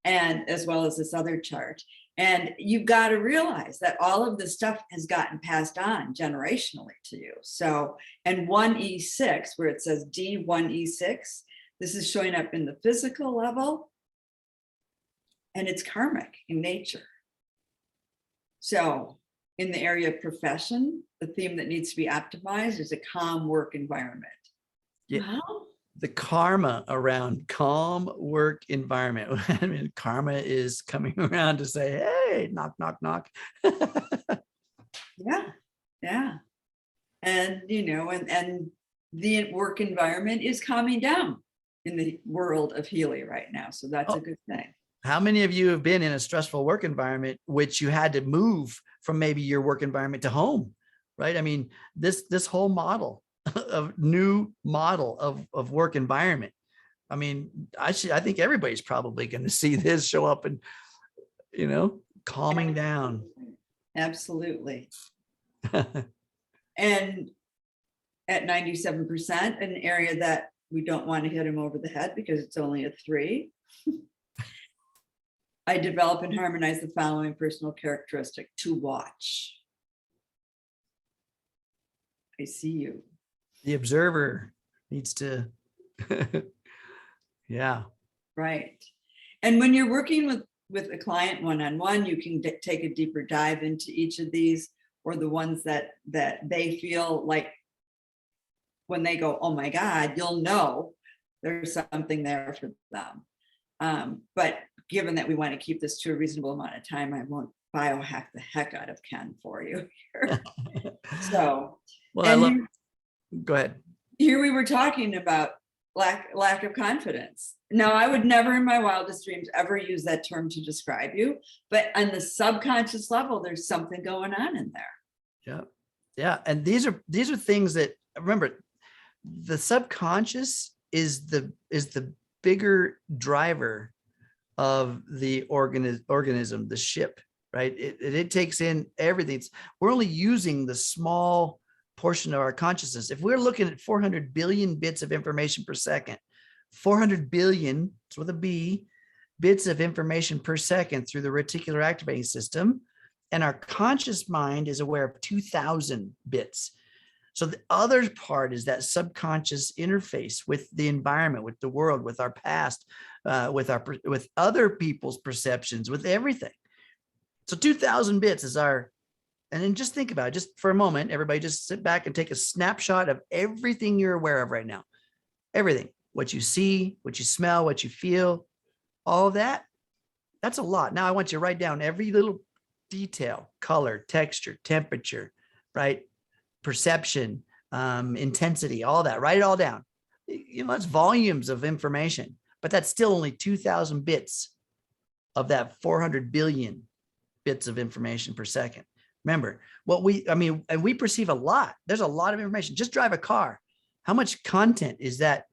and as well as this other chart. And you've got to realize that all of this stuff has gotten passed on generationally to you. So, and 1E6, where it says D1E6, this is showing up in the physical level, and it's karmic in nature. So in the area of profession, the theme that needs to be optimized is a calm work environment. Yeah. Well, The karma around calm work environment. I mean, karma is coming around to say, hey, knock, knock, knock. yeah, yeah. And, you know, and the work environment is calming down in the world of Healy right now. So that's a good thing. How many of you have been in a stressful work environment, which you had to move from maybe your work environment to home, right? I mean, this whole model of new model of work environment. I mean, I think everybody's probably going to see this show up and, you know, calming down. Absolutely. And at 97%, an area that we don't want to hit him over the head because it's only a 3. I develop and harmonize the following personal characteristic to watch. I see you. The observer needs to, yeah. Right. And when you're working with a client one-on-one, you can take a deeper dive into each of these, or the ones that they feel like when they go, oh my God, you'll know there's something there for them. But given that we want to keep this to a reasonable amount of time, I won't biohack the heck out of Ken for you here. So, Well, go ahead. Here we were talking about lack of confidence. Now, I would never in my wildest dreams ever use that term to describe you, but on the subconscious level, there's something going on in there. Yeah. Yeah. And these are things that, remember, the subconscious is the bigger driver of the organism, the ship, right? It takes in everything. We're only using the small portion of our consciousness. If we're looking at 400 billion bits of information per second, 400 billion, it's with a B, bits of information per second through the reticular activating system, and our conscious mind is aware of 2,000 bits. So the other part is that subconscious interface with the environment, with the world, with our past, with other people's perceptions, with everything. So 2,000 bits is our, and then just think about it, just for a moment, everybody just sit back and take a snapshot of everything you're aware of right now. Everything, what you see, what you smell, what you feel, all of that, that's a lot. Now I want you to write down every little detail, color, texture, temperature, right? Perception, intensity, all that, write it all down. You know, that's volumes of information, but that's still only 2,000 bits of that 400 billion bits of information per second. Remember and we perceive a lot. There's a lot of information. Just drive a car. How much content is that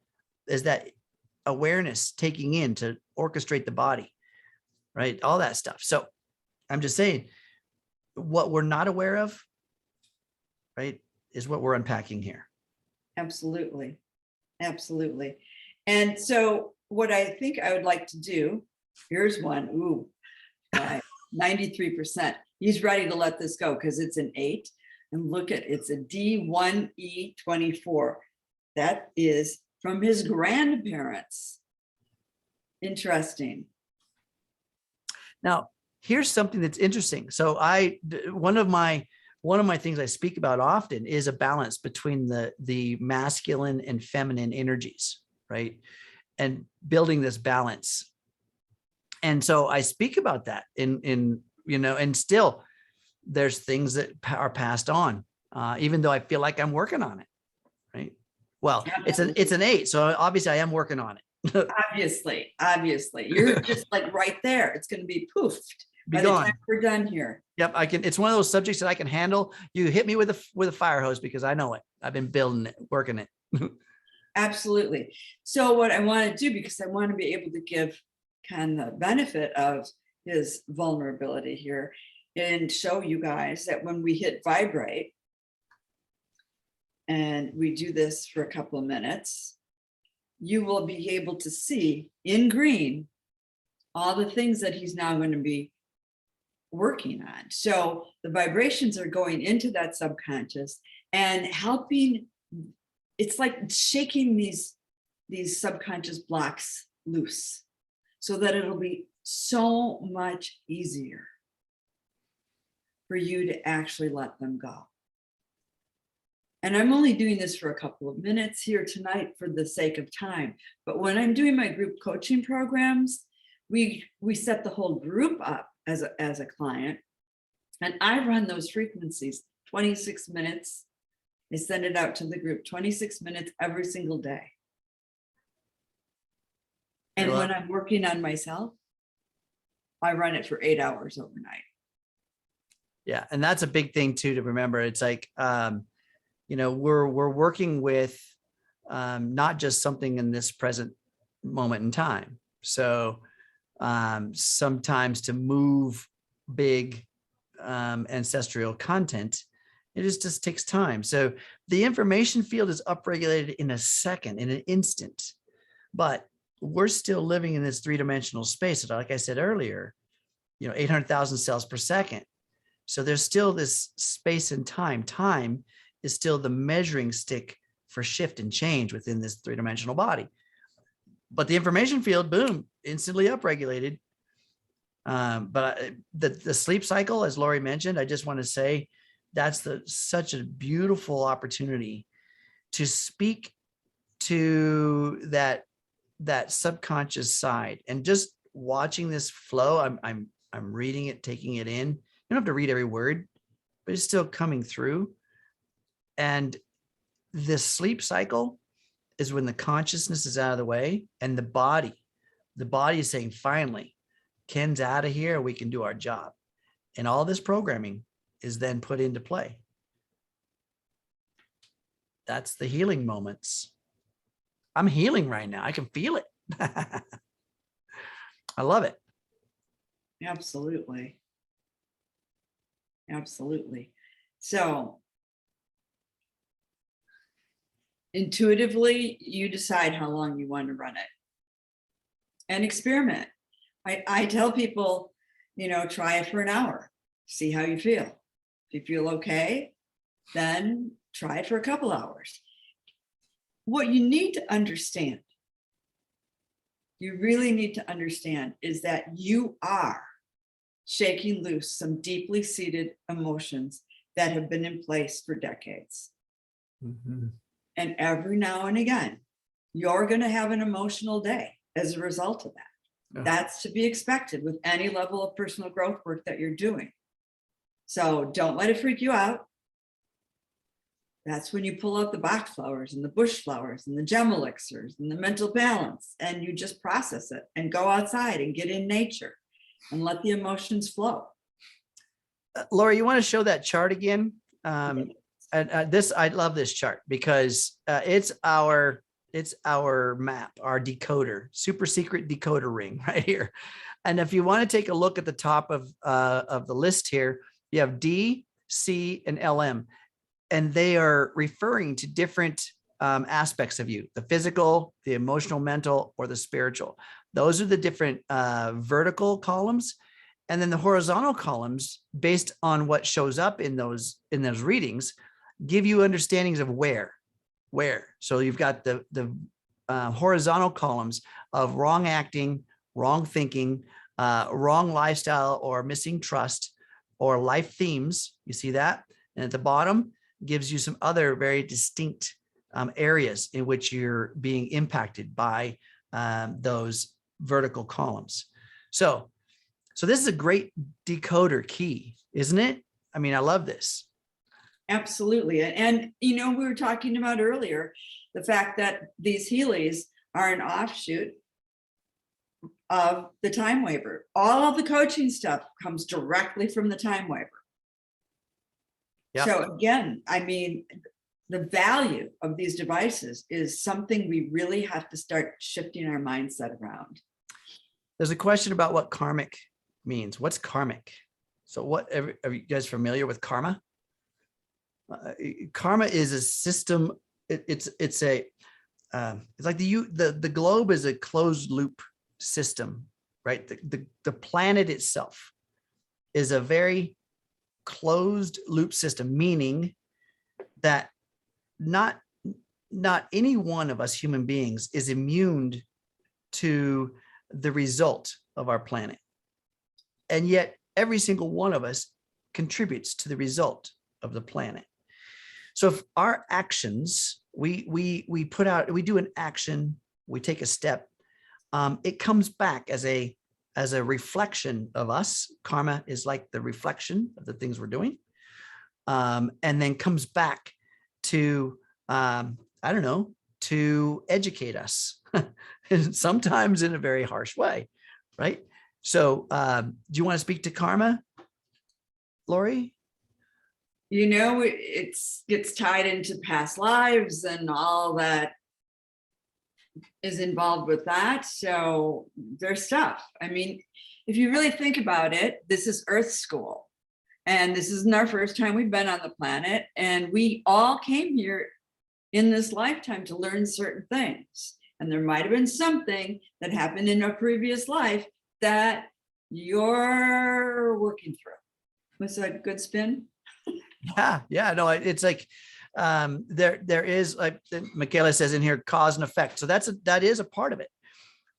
awareness taking in to orchestrate the body, right? All that stuff. So I'm just saying, what we're not aware of, right, is what we're unpacking here. Absolutely. Absolutely. And so what I think I would like to do, here's one. Ooh, 93%. He's ready to let this go because it's an 8. And look at, it's a D1E24. That is from his grandparents. Interesting. Now, here's something that's interesting. So one of my things I speak about often is a balance between the masculine and feminine energies, right? And building this balance. And so I speak about that in and still there's things that are passed on, even though I feel like I'm working on it, right? Well, it's an 8, so obviously I am working on it. obviously, you're just like right there. It's going to be poofed by the time we're done here. Yep, I can. It's one of those subjects that I can handle. You hit me with a fire hose because I know it. I've been building it, working it. Absolutely. So what I want to do, because I want to be able to give Ken the benefit of his vulnerability here and show you guys that when we hit vibrate and we do this for a couple of minutes, you will be able to see in green all the things that he's now going to be working on. So the vibrations are going into that subconscious and helping. It's like shaking these subconscious blocks loose so that it'll be so much easier for you to actually let them go. And I'm only doing this for a couple of minutes here tonight for the sake of time. But when I'm doing my group coaching programs, we set the whole group up as a client. And I run those frequencies 26 minutes. I send it out to the group 26 minutes every single day. And when I'm working on myself, I run it for 8 hours overnight. Yeah. And that's a big thing too, to remember. It's like, we're working with not just something in this present moment in time. So sometimes to move big ancestral content, it just takes time. So the information field is upregulated in a second, in an instant, but we're still living in this three-dimensional space. Like I said earlier, 800,000 cells per second. So there's still this space and time. Time is still the measuring stick for shift and change within this three-dimensional body. But the information field, boom, instantly upregulated. But the sleep cycle, as Lori mentioned, I just want to say that's such a beautiful opportunity to speak to that subconscious side, and just watching this flow. I'm reading it, taking it in. You don't have to read every word, but it's still coming through. And this sleep cycle is when the consciousness is out of the way and the body is saying, finally, Ken's out of here. We can do our job. And all this programming is then put into play. That's the healing moments. I'm healing right now. I can feel it. I love it. Absolutely. Absolutely. So intuitively, you decide how long you want to run it and experiment. I tell people, try it for an hour, see how you feel. If you feel okay, then try it for a couple hours. What you need to understand, you really need to understand, is that you are shaking loose some deeply seated emotions that have been in place for decades. Mm-hmm. And every now and again, you're going to have an emotional day as a result of that. Oh. That's to be expected with any level of personal growth work that you're doing. So don't let it freak you out. That's when you pull out the Bach flowers and the bush flowers and the gem elixirs and the mental balance, and you just process it and go outside and get in nature and let the emotions flow. Lori, you want to show that chart again? And I love this chart because it's our map, our decoder, super secret decoder ring right here. And if you want to take a look at the top of the list here, you have D, C, and LM. And they are referring to different aspects of you: the physical, the emotional, mental, or the spiritual. Those are the different vertical columns. And then the horizontal columns, based on what shows up in those readings, give you understandings of where. So you've got the horizontal columns of wrong acting, wrong thinking, wrong lifestyle, or missing trust, or life themes. You see that? And at the bottom gives you some other very distinct areas in which you're being impacted by those vertical columns. So this is a great decoder key, isn't it? I mean, I love this. Absolutely. And, we were talking about earlier, the fact that these Healys are an offshoot of the time waver. All of the coaching stuff comes directly from the time waver. Yep. So again, I mean, the value of these devices is something we really have to start shifting our mindset around. There's a question about what karmic means. What's karmic? So are you guys familiar with karma? Karma is a system. It's like the globe is a closed loop system right? The planet itself is a very closed loop system, meaning that not any one of us human beings is immune to the result of our planet. And yet every single one of us contributes to the result of the planet. So if our actions, we do an action, we take a step, it comes back as a reflection of us. Karma is like the reflection of the things we're doing, and then comes back to, to educate us, sometimes in a very harsh way, right? So do you want to speak to karma, Lori? You know, gets tied into past lives and all that is involved with that. So there's stuff. I mean, if you really think about it, this is Earth School. And this isn't our first time we've been on the planet. And we all came here in this lifetime to learn certain things. And there might have been something that happened in a previous life that you're working through. Was that a good spin? Yeah, no, it's like there is, like Michaela says in here, cause and effect. So that is a part of it.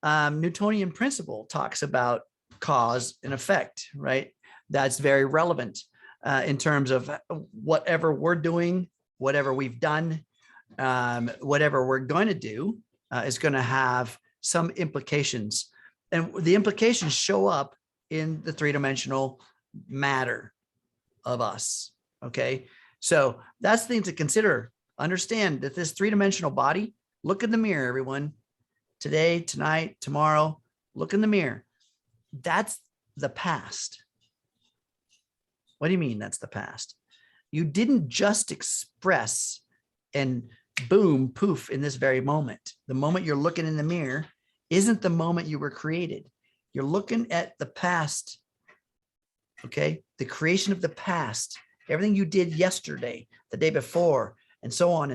Newtonian principle talks about cause and effect, right? That's very relevant in terms of whatever we're doing, whatever we've done, whatever we're going to do is going to have some implications. And the implications show up in the three-dimensional matter of us. Okay. So that's things to consider. Understand that this three-dimensional body, look in the mirror, everyone. Today, tonight, tomorrow, look in the mirror. That's the past. What do you mean that's the past? You didn't just express and boom, poof in this very moment. The moment you're looking in the mirror isn't the moment you were created. You're looking at the past. Okay. The creation of the past, everything you did yesterday, the day before, and so on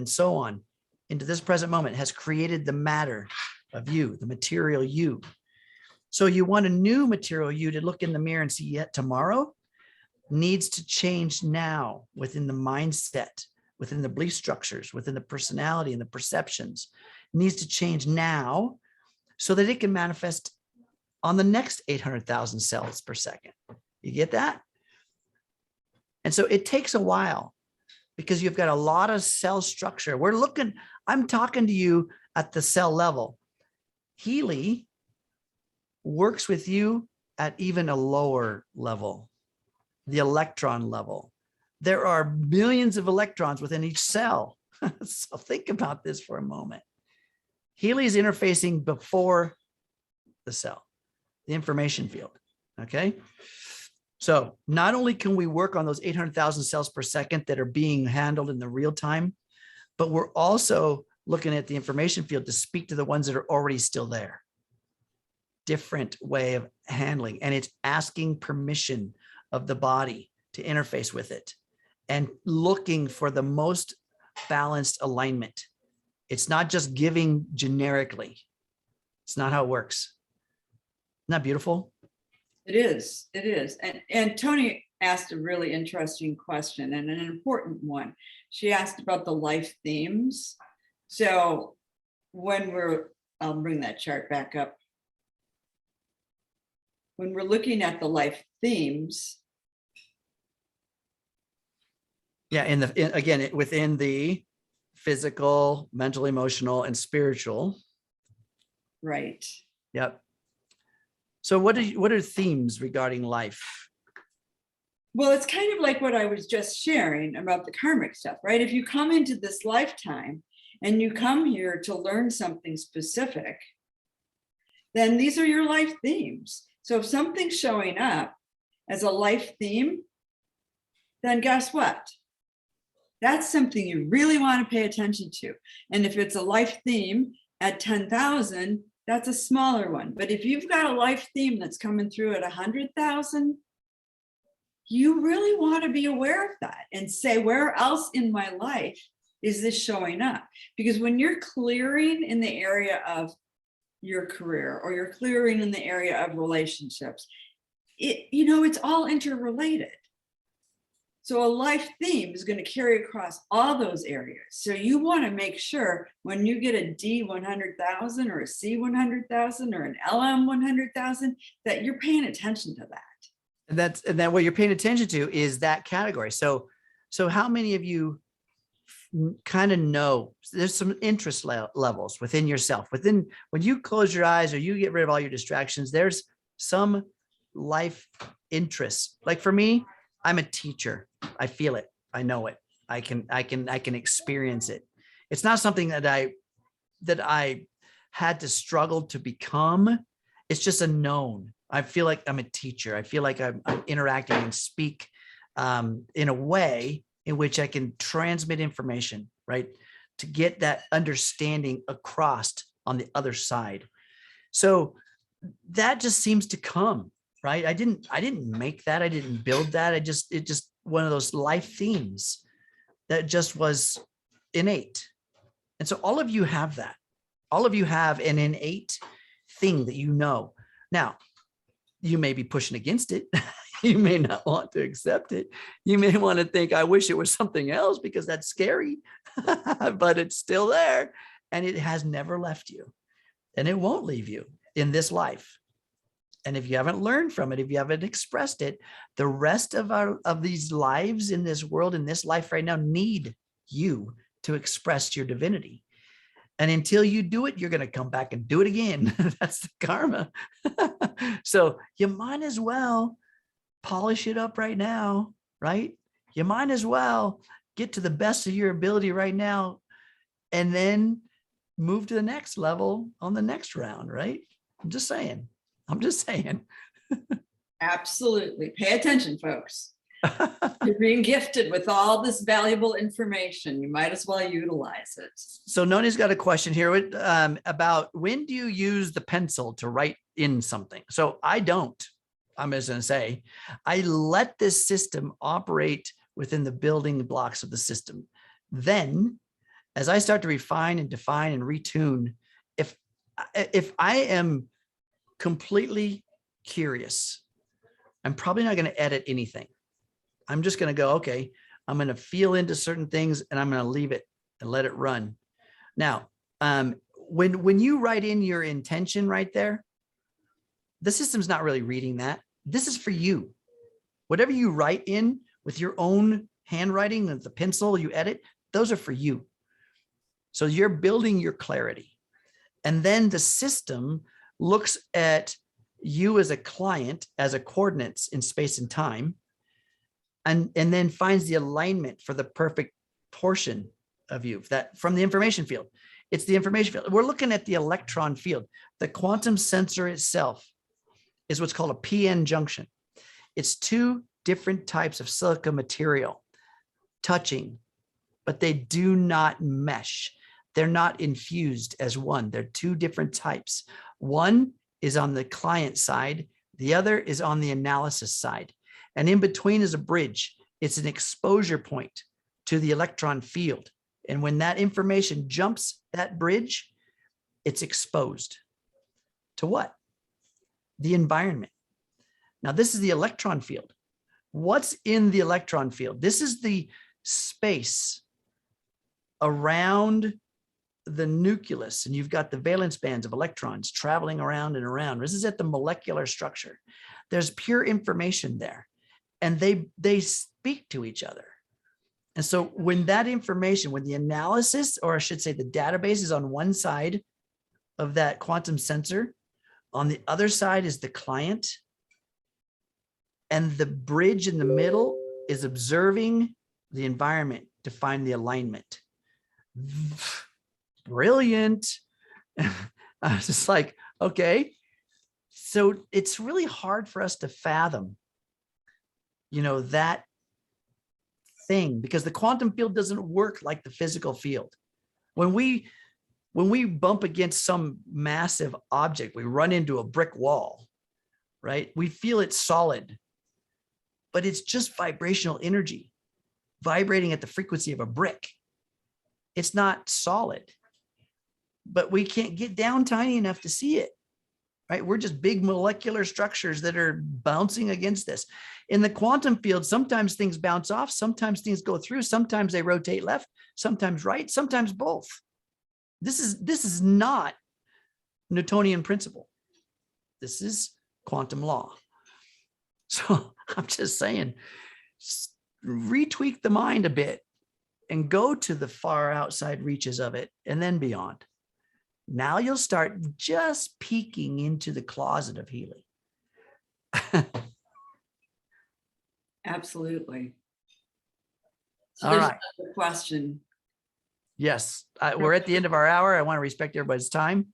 into this present moment has created the matter of you, the material you. So you want a new material you to look in the mirror and see yet tomorrow needs to change now within the mindset, within the belief structures, within the personality and the perceptions. It needs to change now so that it can manifest on the next 800,000 cells per second. You get that? And so it takes a while because you've got a lot of cell structure. I'm talking to you at the cell level. Healy works with you at even a lower level, the electron level. There are millions of electrons within each cell. So think about this for a moment. Healy is interfacing before the cell, the information field. Okay. So not only can we work on those 800,000 cells per second that are being handled in the real time, but we're also looking at the information field to speak to the ones that are already still there. Different way of handling. And it's asking permission of the body to interface with it and looking for the most balanced alignment. It's not just giving generically. It's not how it works. Isn't that beautiful? It is. It is. And Tony asked a really interesting question and an important one. She asked about the life themes. So I'll bring that chart back up. When we're looking at the life themes. Yeah. Again, within the physical, mental, emotional, and spiritual. Right. Yep. So what are themes regarding life? Well, it's kind of like what I was just sharing about the karmic stuff, right? If you come into this lifetime and you come here to learn something specific, then these are your life themes. So if something's showing up as a life theme, then guess what? That's something you really want to pay attention to. And if it's a life theme at 10,000, that's a smaller one. But if you've got a life theme that's coming through at 100,000, you really want to be aware of that and say, where else in my life is this showing up? Because when you're clearing in the area of your career, or you're clearing in the area of relationships, it's all interrelated. So a life theme is going to carry across all those areas. So you want to make sure when you get a D 100,000 or a C 100,000 or an LM 100,000 that you're paying attention to that. And then what you're paying attention to is that category. So how many of you kind of know there's some interest levels within yourself, when you close your eyes or you get rid of all your distractions, there's some life interests. Like for me, I'm a teacher. I feel it. I know it. I can experience it. It's not something that I had to struggle to become. It's just a known. I feel like I'm a teacher. I feel like I'm interacting and speak in a way in which I can transmit information, right? To get that understanding across on the other side. So that just seems to come, right? I didn't make that. I didn't build that. It just one of those life themes that just was innate. And so all of you have that. All of you have an innate thing that you know. Now, you may be pushing against it. You may not want to accept it. You may want to think, I wish it was something else because that's scary, but it's still there and it has never left you and it won't leave you in this life. And if you haven't learned from it, if you haven't expressed it, the rest of these lives in this world, in this life right now, need you to express your divinity. And until you do it, you're going to come back and do it again. That's the karma. So you might as well polish it up right now, right? You might as well get to the best of your ability right now and then move to the next level on the next round, right? I'm just saying. Absolutely. Pay attention, folks. You're being gifted with all this valuable information. You might as well utilize it. So Noni's got a question here about when do you use the pencil to write in something? So I don't. I'm just going to say, I let this system operate within the building blocks of the system. Then, as I start to refine and define and retune, if I am completely curious, I'm probably not going to edit anything. I'm just going to go, okay, I'm going to feel into certain things and I'm going to leave it and let it run. Now, when you write in your intention right there, the system's not really reading that. This is for you. Whatever you write in with your own handwriting, with the pencil you edit, those are for you. So you're building your clarity. And then the system looks at you as a client, as a coordinates in space and time, and then finds the alignment for the perfect portion of you that from the information field. It's the information field. We're looking at the electron field. The quantum sensor itself is what's called a PN junction. It's two different types of silica material touching, but they do not mesh. They're not infused as one. They're two different types. One is on the client side. The other is on the analysis side. And in between is a bridge. It's an exposure point to the electron field. And when that information jumps that bridge, it's exposed to what? The environment. Now, this is the electron field. What's in the electron field? This is the space around the nucleus, and you've got the valence bands of electrons traveling around and around. This is at the molecular structure. There's pure information there, and they speak to each other. And so when that information, when the analysis, or I should say the database, is on one side of that quantum sensor, on the other side is the client, and the bridge in the middle is observing the environment to find the alignment. Brilliant. I was just like, okay. So it's really hard for us to fathom, that thing, because the quantum field doesn't work like the physical field. When we bump against some massive object, we run into a brick wall, right? We feel it's solid, but it's just vibrational energy vibrating at the frequency of a brick. It's not solid. but we can't get down tiny enough to see it, right? We're just big molecular structures that are bouncing against this. In the quantum field, sometimes things bounce off, sometimes things go through, sometimes they rotate left, sometimes right, sometimes both. This is not Newtonian principle. This is quantum law. So I'm just saying, retweak the mind a bit and go to the far outside reaches of it and then beyond. Now you'll start just peeking into the closet of Healy. Absolutely. So All there's right. another question. Yes, we're at the end of our hour. I want to respect everybody's time.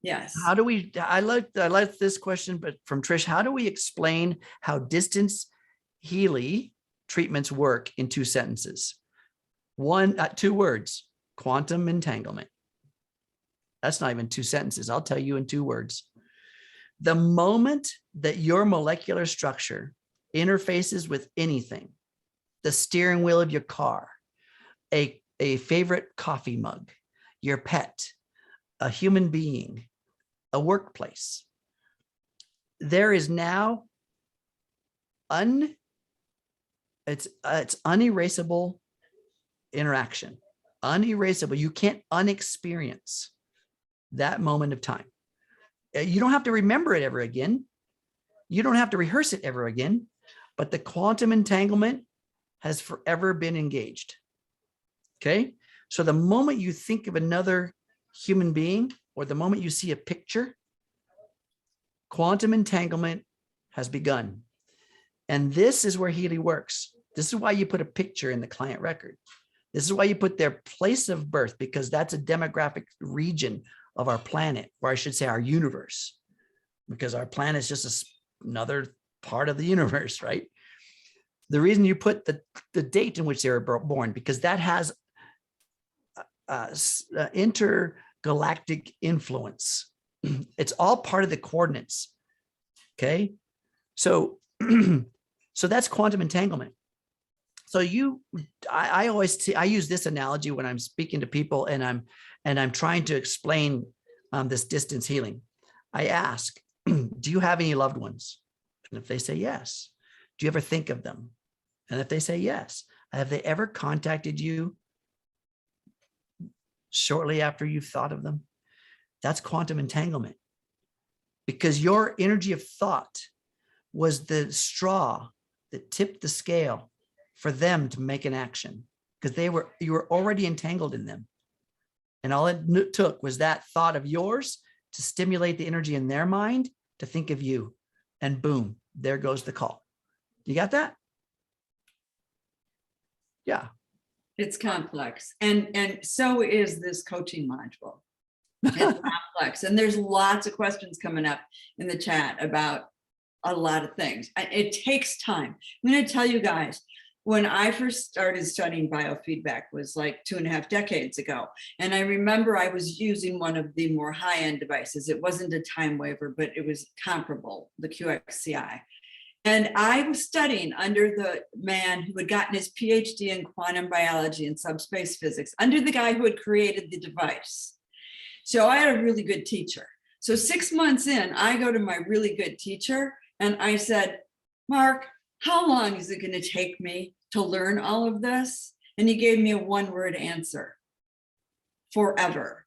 Yes. How do we, I like this question, but from Trish, how do we explain how distance Healy treatments work in 2 sentences? 2 words, quantum entanglement. That's not even 2 sentences. I'll tell you in 2 words. The moment that your molecular structure interfaces with anything, the steering wheel of your car, a favorite coffee mug, your pet, a human being, a workplace, there is now it's unerasable interaction, unerasable. You can't unexperience that moment of time. You don't have to remember it ever again. You don't have to rehearse it ever again, but the quantum entanglement has forever been engaged. Okay. So the moment you think of another human being or the moment you see a picture, quantum entanglement has begun. And this is where Healy works. This is why you put a picture in the client record. This is why you put their place of birth, because that's a demographic region of our planet, or I should say our universe, because our planet is just another part of the universe, right? The reason you put the date in which they were born, because that has intergalactic influence. It's all part of the coordinates. Okay. So, so that's quantum entanglement. So I always I use this analogy when I'm speaking to people and I'm trying to explain this distance healing. I ask, do you have any loved ones? And if they say yes, do you ever think of them? And if they say yes, have they ever contacted you shortly after you've thought of them? That's quantum entanglement, because your energy of thought was the straw that tipped the scale for them to make an action, because you were already entangled in them. And all it took was that thought of yours to stimulate the energy in their mind to think of you. And boom, there goes the call. You got that? Yeah. It's complex. And so is this coaching module. It's complex. And there's lots of questions coming up in the chat about a lot of things. It takes time. I'm going to tell you guys, when I first started studying biofeedback was like 2.5 decades ago. And I remember I was using one of the more high-end devices. It wasn't a time waver, but it was comparable, the QXCI. And I was studying under the man who had gotten his PhD in quantum biology and subspace physics, under the guy who had created the device. So I had a really good teacher. So 6 months in, I go to my really good teacher and I said, Mark, how long is it going to take me to learn all of this? And he gave me a 1-word answer: forever.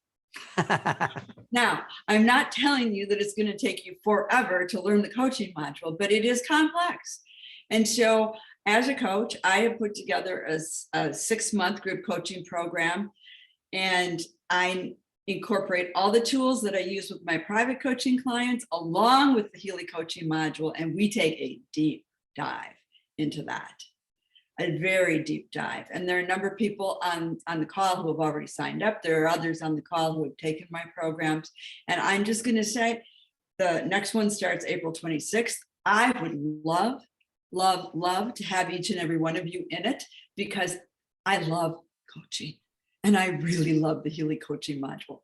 Now, I'm not telling you that it's going to take you forever to learn the coaching module, but it is complex. And so as a coach, I have put together a 6-month group coaching program, and I incorporate all the tools that I use with my private coaching clients along with the Healy coaching module, and we take a deep dive into that. A very deep dive. And there are a number of people on the call who have already signed up. There are others on the call who have taken my programs. And I'm just going to say the next one starts April 26th. I would love, love, love to have each and every one of you in it, because I love coaching and I really love the Healy coaching module.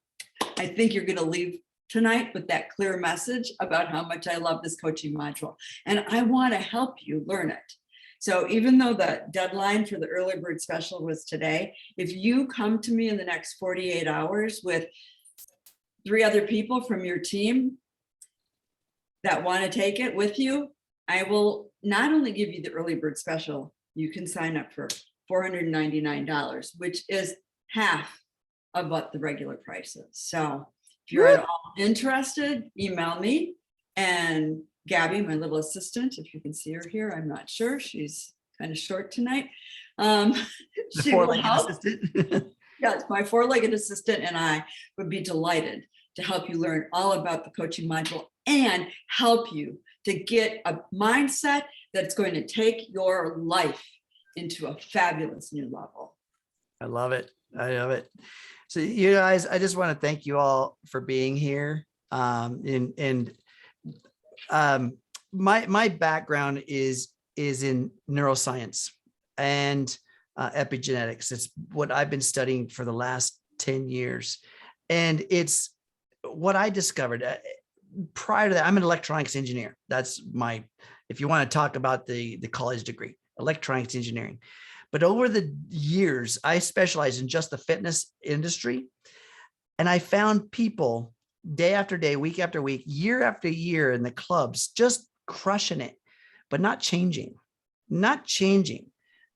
I think you're going to leave tonight with that clear message about how much I love this coaching module. And I want to help you learn it. So even though the deadline for the early bird special was today, if you come to me in the next 48 hours with 3 other people from your team that want to take it with you, I will not only give you the early bird special, you can sign up for $499, which is half of what the regular price is. So if you're at all interested, email me, and Gabby, my little assistant, if you can see her here, I'm not sure. She's kind of short tonight. The She will 4-legged help. assistant. Yes, my 4-legged assistant and I would be delighted to help you learn all about the coaching module and help you to get a mindset that's going to take your life into a fabulous new level. I love it. I love it. So you guys, I just want to thank you all for being here. My background is in neuroscience and epigenetics. It's what I've been studying for the last 10 years. And it's what I discovered. Prior to that, I'm an electronics engineer. That's my, if you want to talk about the college degree, electronics engineering. But over the years, I specialized in just the fitness industry. And I found people day after day, week after week, year after year in the clubs, just crushing it, but not changing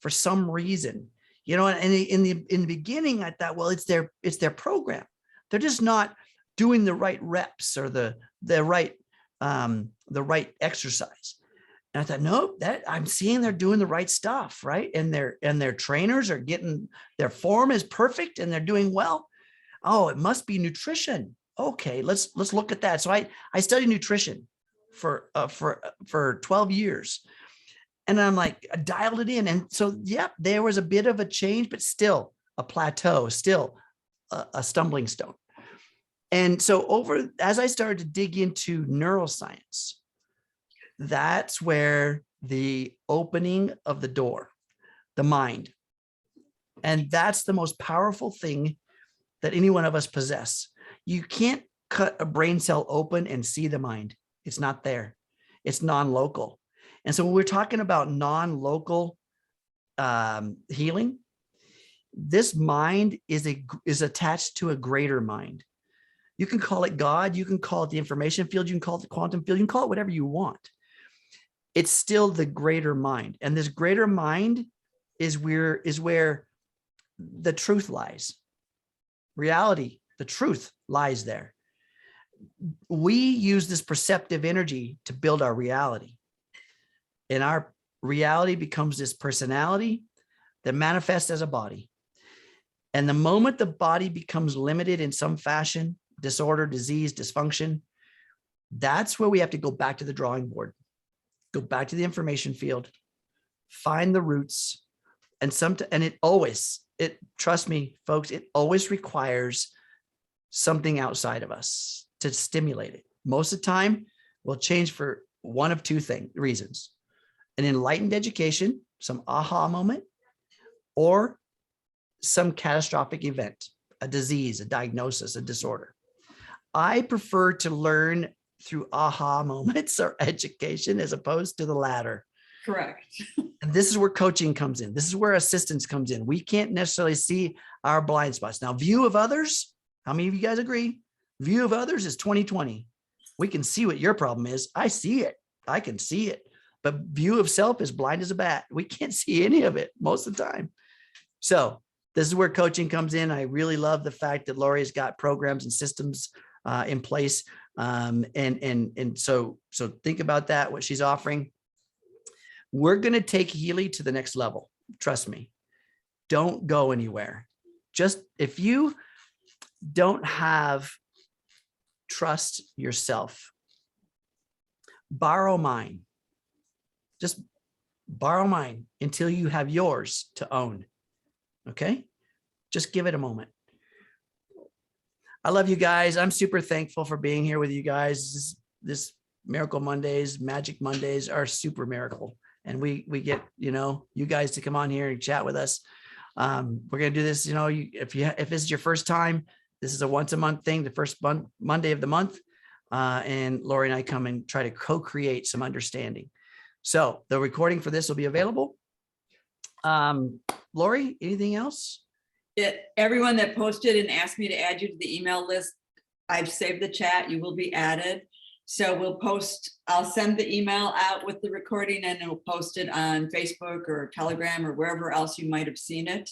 for some reason, you know. And in the beginning, I thought, well, it's their program. They're just not doing the right reps or the right exercise. And I thought, nope, that I'm seeing they're doing the right stuff, right? And their trainers are getting, their form is perfect and they're doing well. Oh, it must be nutrition. Okay, let's look at that. So I studied nutrition for 12 years. And I'm like, I dialed it in. And so, yeah, there was a bit of a change, but still a plateau, still a stumbling stone. And so as I started to dig into neuroscience, that's where the opening of the door, the mind. And that's the most powerful thing that any one of us possess. You can't cut a brain cell open and see the mind. It's not there. It's non-local. And so when we're talking about non-local healing, this mind is attached to a greater mind. You can call it God. You can call it the information field. You can call it the quantum field. You can call it whatever you want. It's still the greater mind. And this greater mind is where the truth lies. Reality, the truth lies there. We use this perceptive energy to build our reality. And our reality becomes this personality that manifests as a body. And the moment the body becomes limited in some fashion, disorder, disease, dysfunction, that's where we have to go back to the drawing board, go back to the information field, find the roots. And trust me, folks, it always requires something outside of us to stimulate it. Most of the time, we'll change for one of two reasons: an enlightened education, some aha moment, or some catastrophic event, a disease, a diagnosis, a disorder. I prefer to learn through aha moments or education as opposed to the latter. Correct. And this is where coaching comes in. This is where assistance comes in. We can't necessarily see our blind spots. Now, view of others, how many of you guys agree? View of others is 20/20. We can see what your problem is. I see it. I can see it. But view of self is blind as a bat. We can't see any of it most of the time. So this is where coaching comes in. I really love the fact that Lori has got programs and systems in place. So think about that, what she's offering. We're going to take Healy to the next level. Trust me. Don't go anywhere. Just if you don't have trust yourself, borrow mine. Just borrow mine until you have yours to own. Okay? Just give it a moment. I love you guys. I'm super thankful for being here with you guys. This Miracle Mondays, Magic Mondays are super miracle. And we get, you guys to come on here and chat with us. We're going to do this, if this is your first time, this is a once a month thing, the first Monday of the month. And Lori and I come and try to co-create some understanding. So the recording for this will be available. Lori, anything else? Everyone that posted and asked me to add you to the email list, I've saved the chat. You will be added. So we'll post, I'll send the email out with the recording and we'll post it on Facebook or Telegram or wherever else you might have seen it.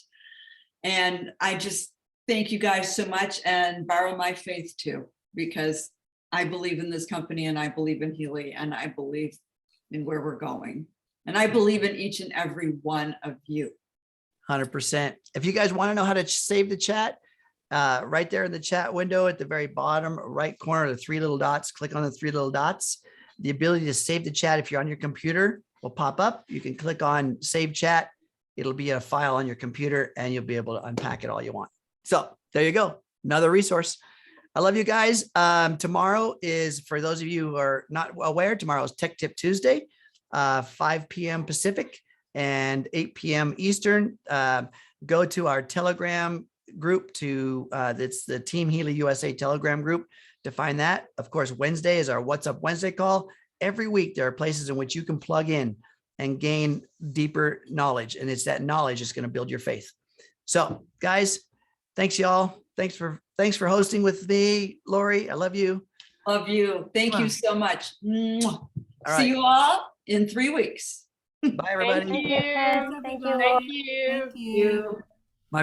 And I just thank you guys so much and borrow my faith too, because I believe in this company and I believe in Healy and I believe in where we're going. And I believe in each and every one of you. 100%. If you guys want to know how to save the chat, right there in the chat window at the very bottom right corner, the three little dots, click on the three little dots. The ability to save the chat if you're on your computer will pop up. You can click on save chat. It'll be a file on your computer and you'll be able to unpack it all you want. So there you go. Another resource. I love you guys. Tomorrow is, for those of you who are not aware, tomorrow is Tech Tip Tuesday, 5 p.m. Pacific and 8 p.m. Eastern. Go to our Telegram group to that's the Team Healy USA Telegram group to find that. Of course, Wednesday is our What's Up Wednesday call. Every week there are places in which you can plug in and gain deeper knowledge, and it's that knowledge is going to build your faith. So guys, thanks y'all. Thanks for hosting with me, Lori. I love you. Love you. Thank you so much. All right. See you all in 3 weeks. Bye everybody. Thank you. Thank you. Thank you. Thank you. My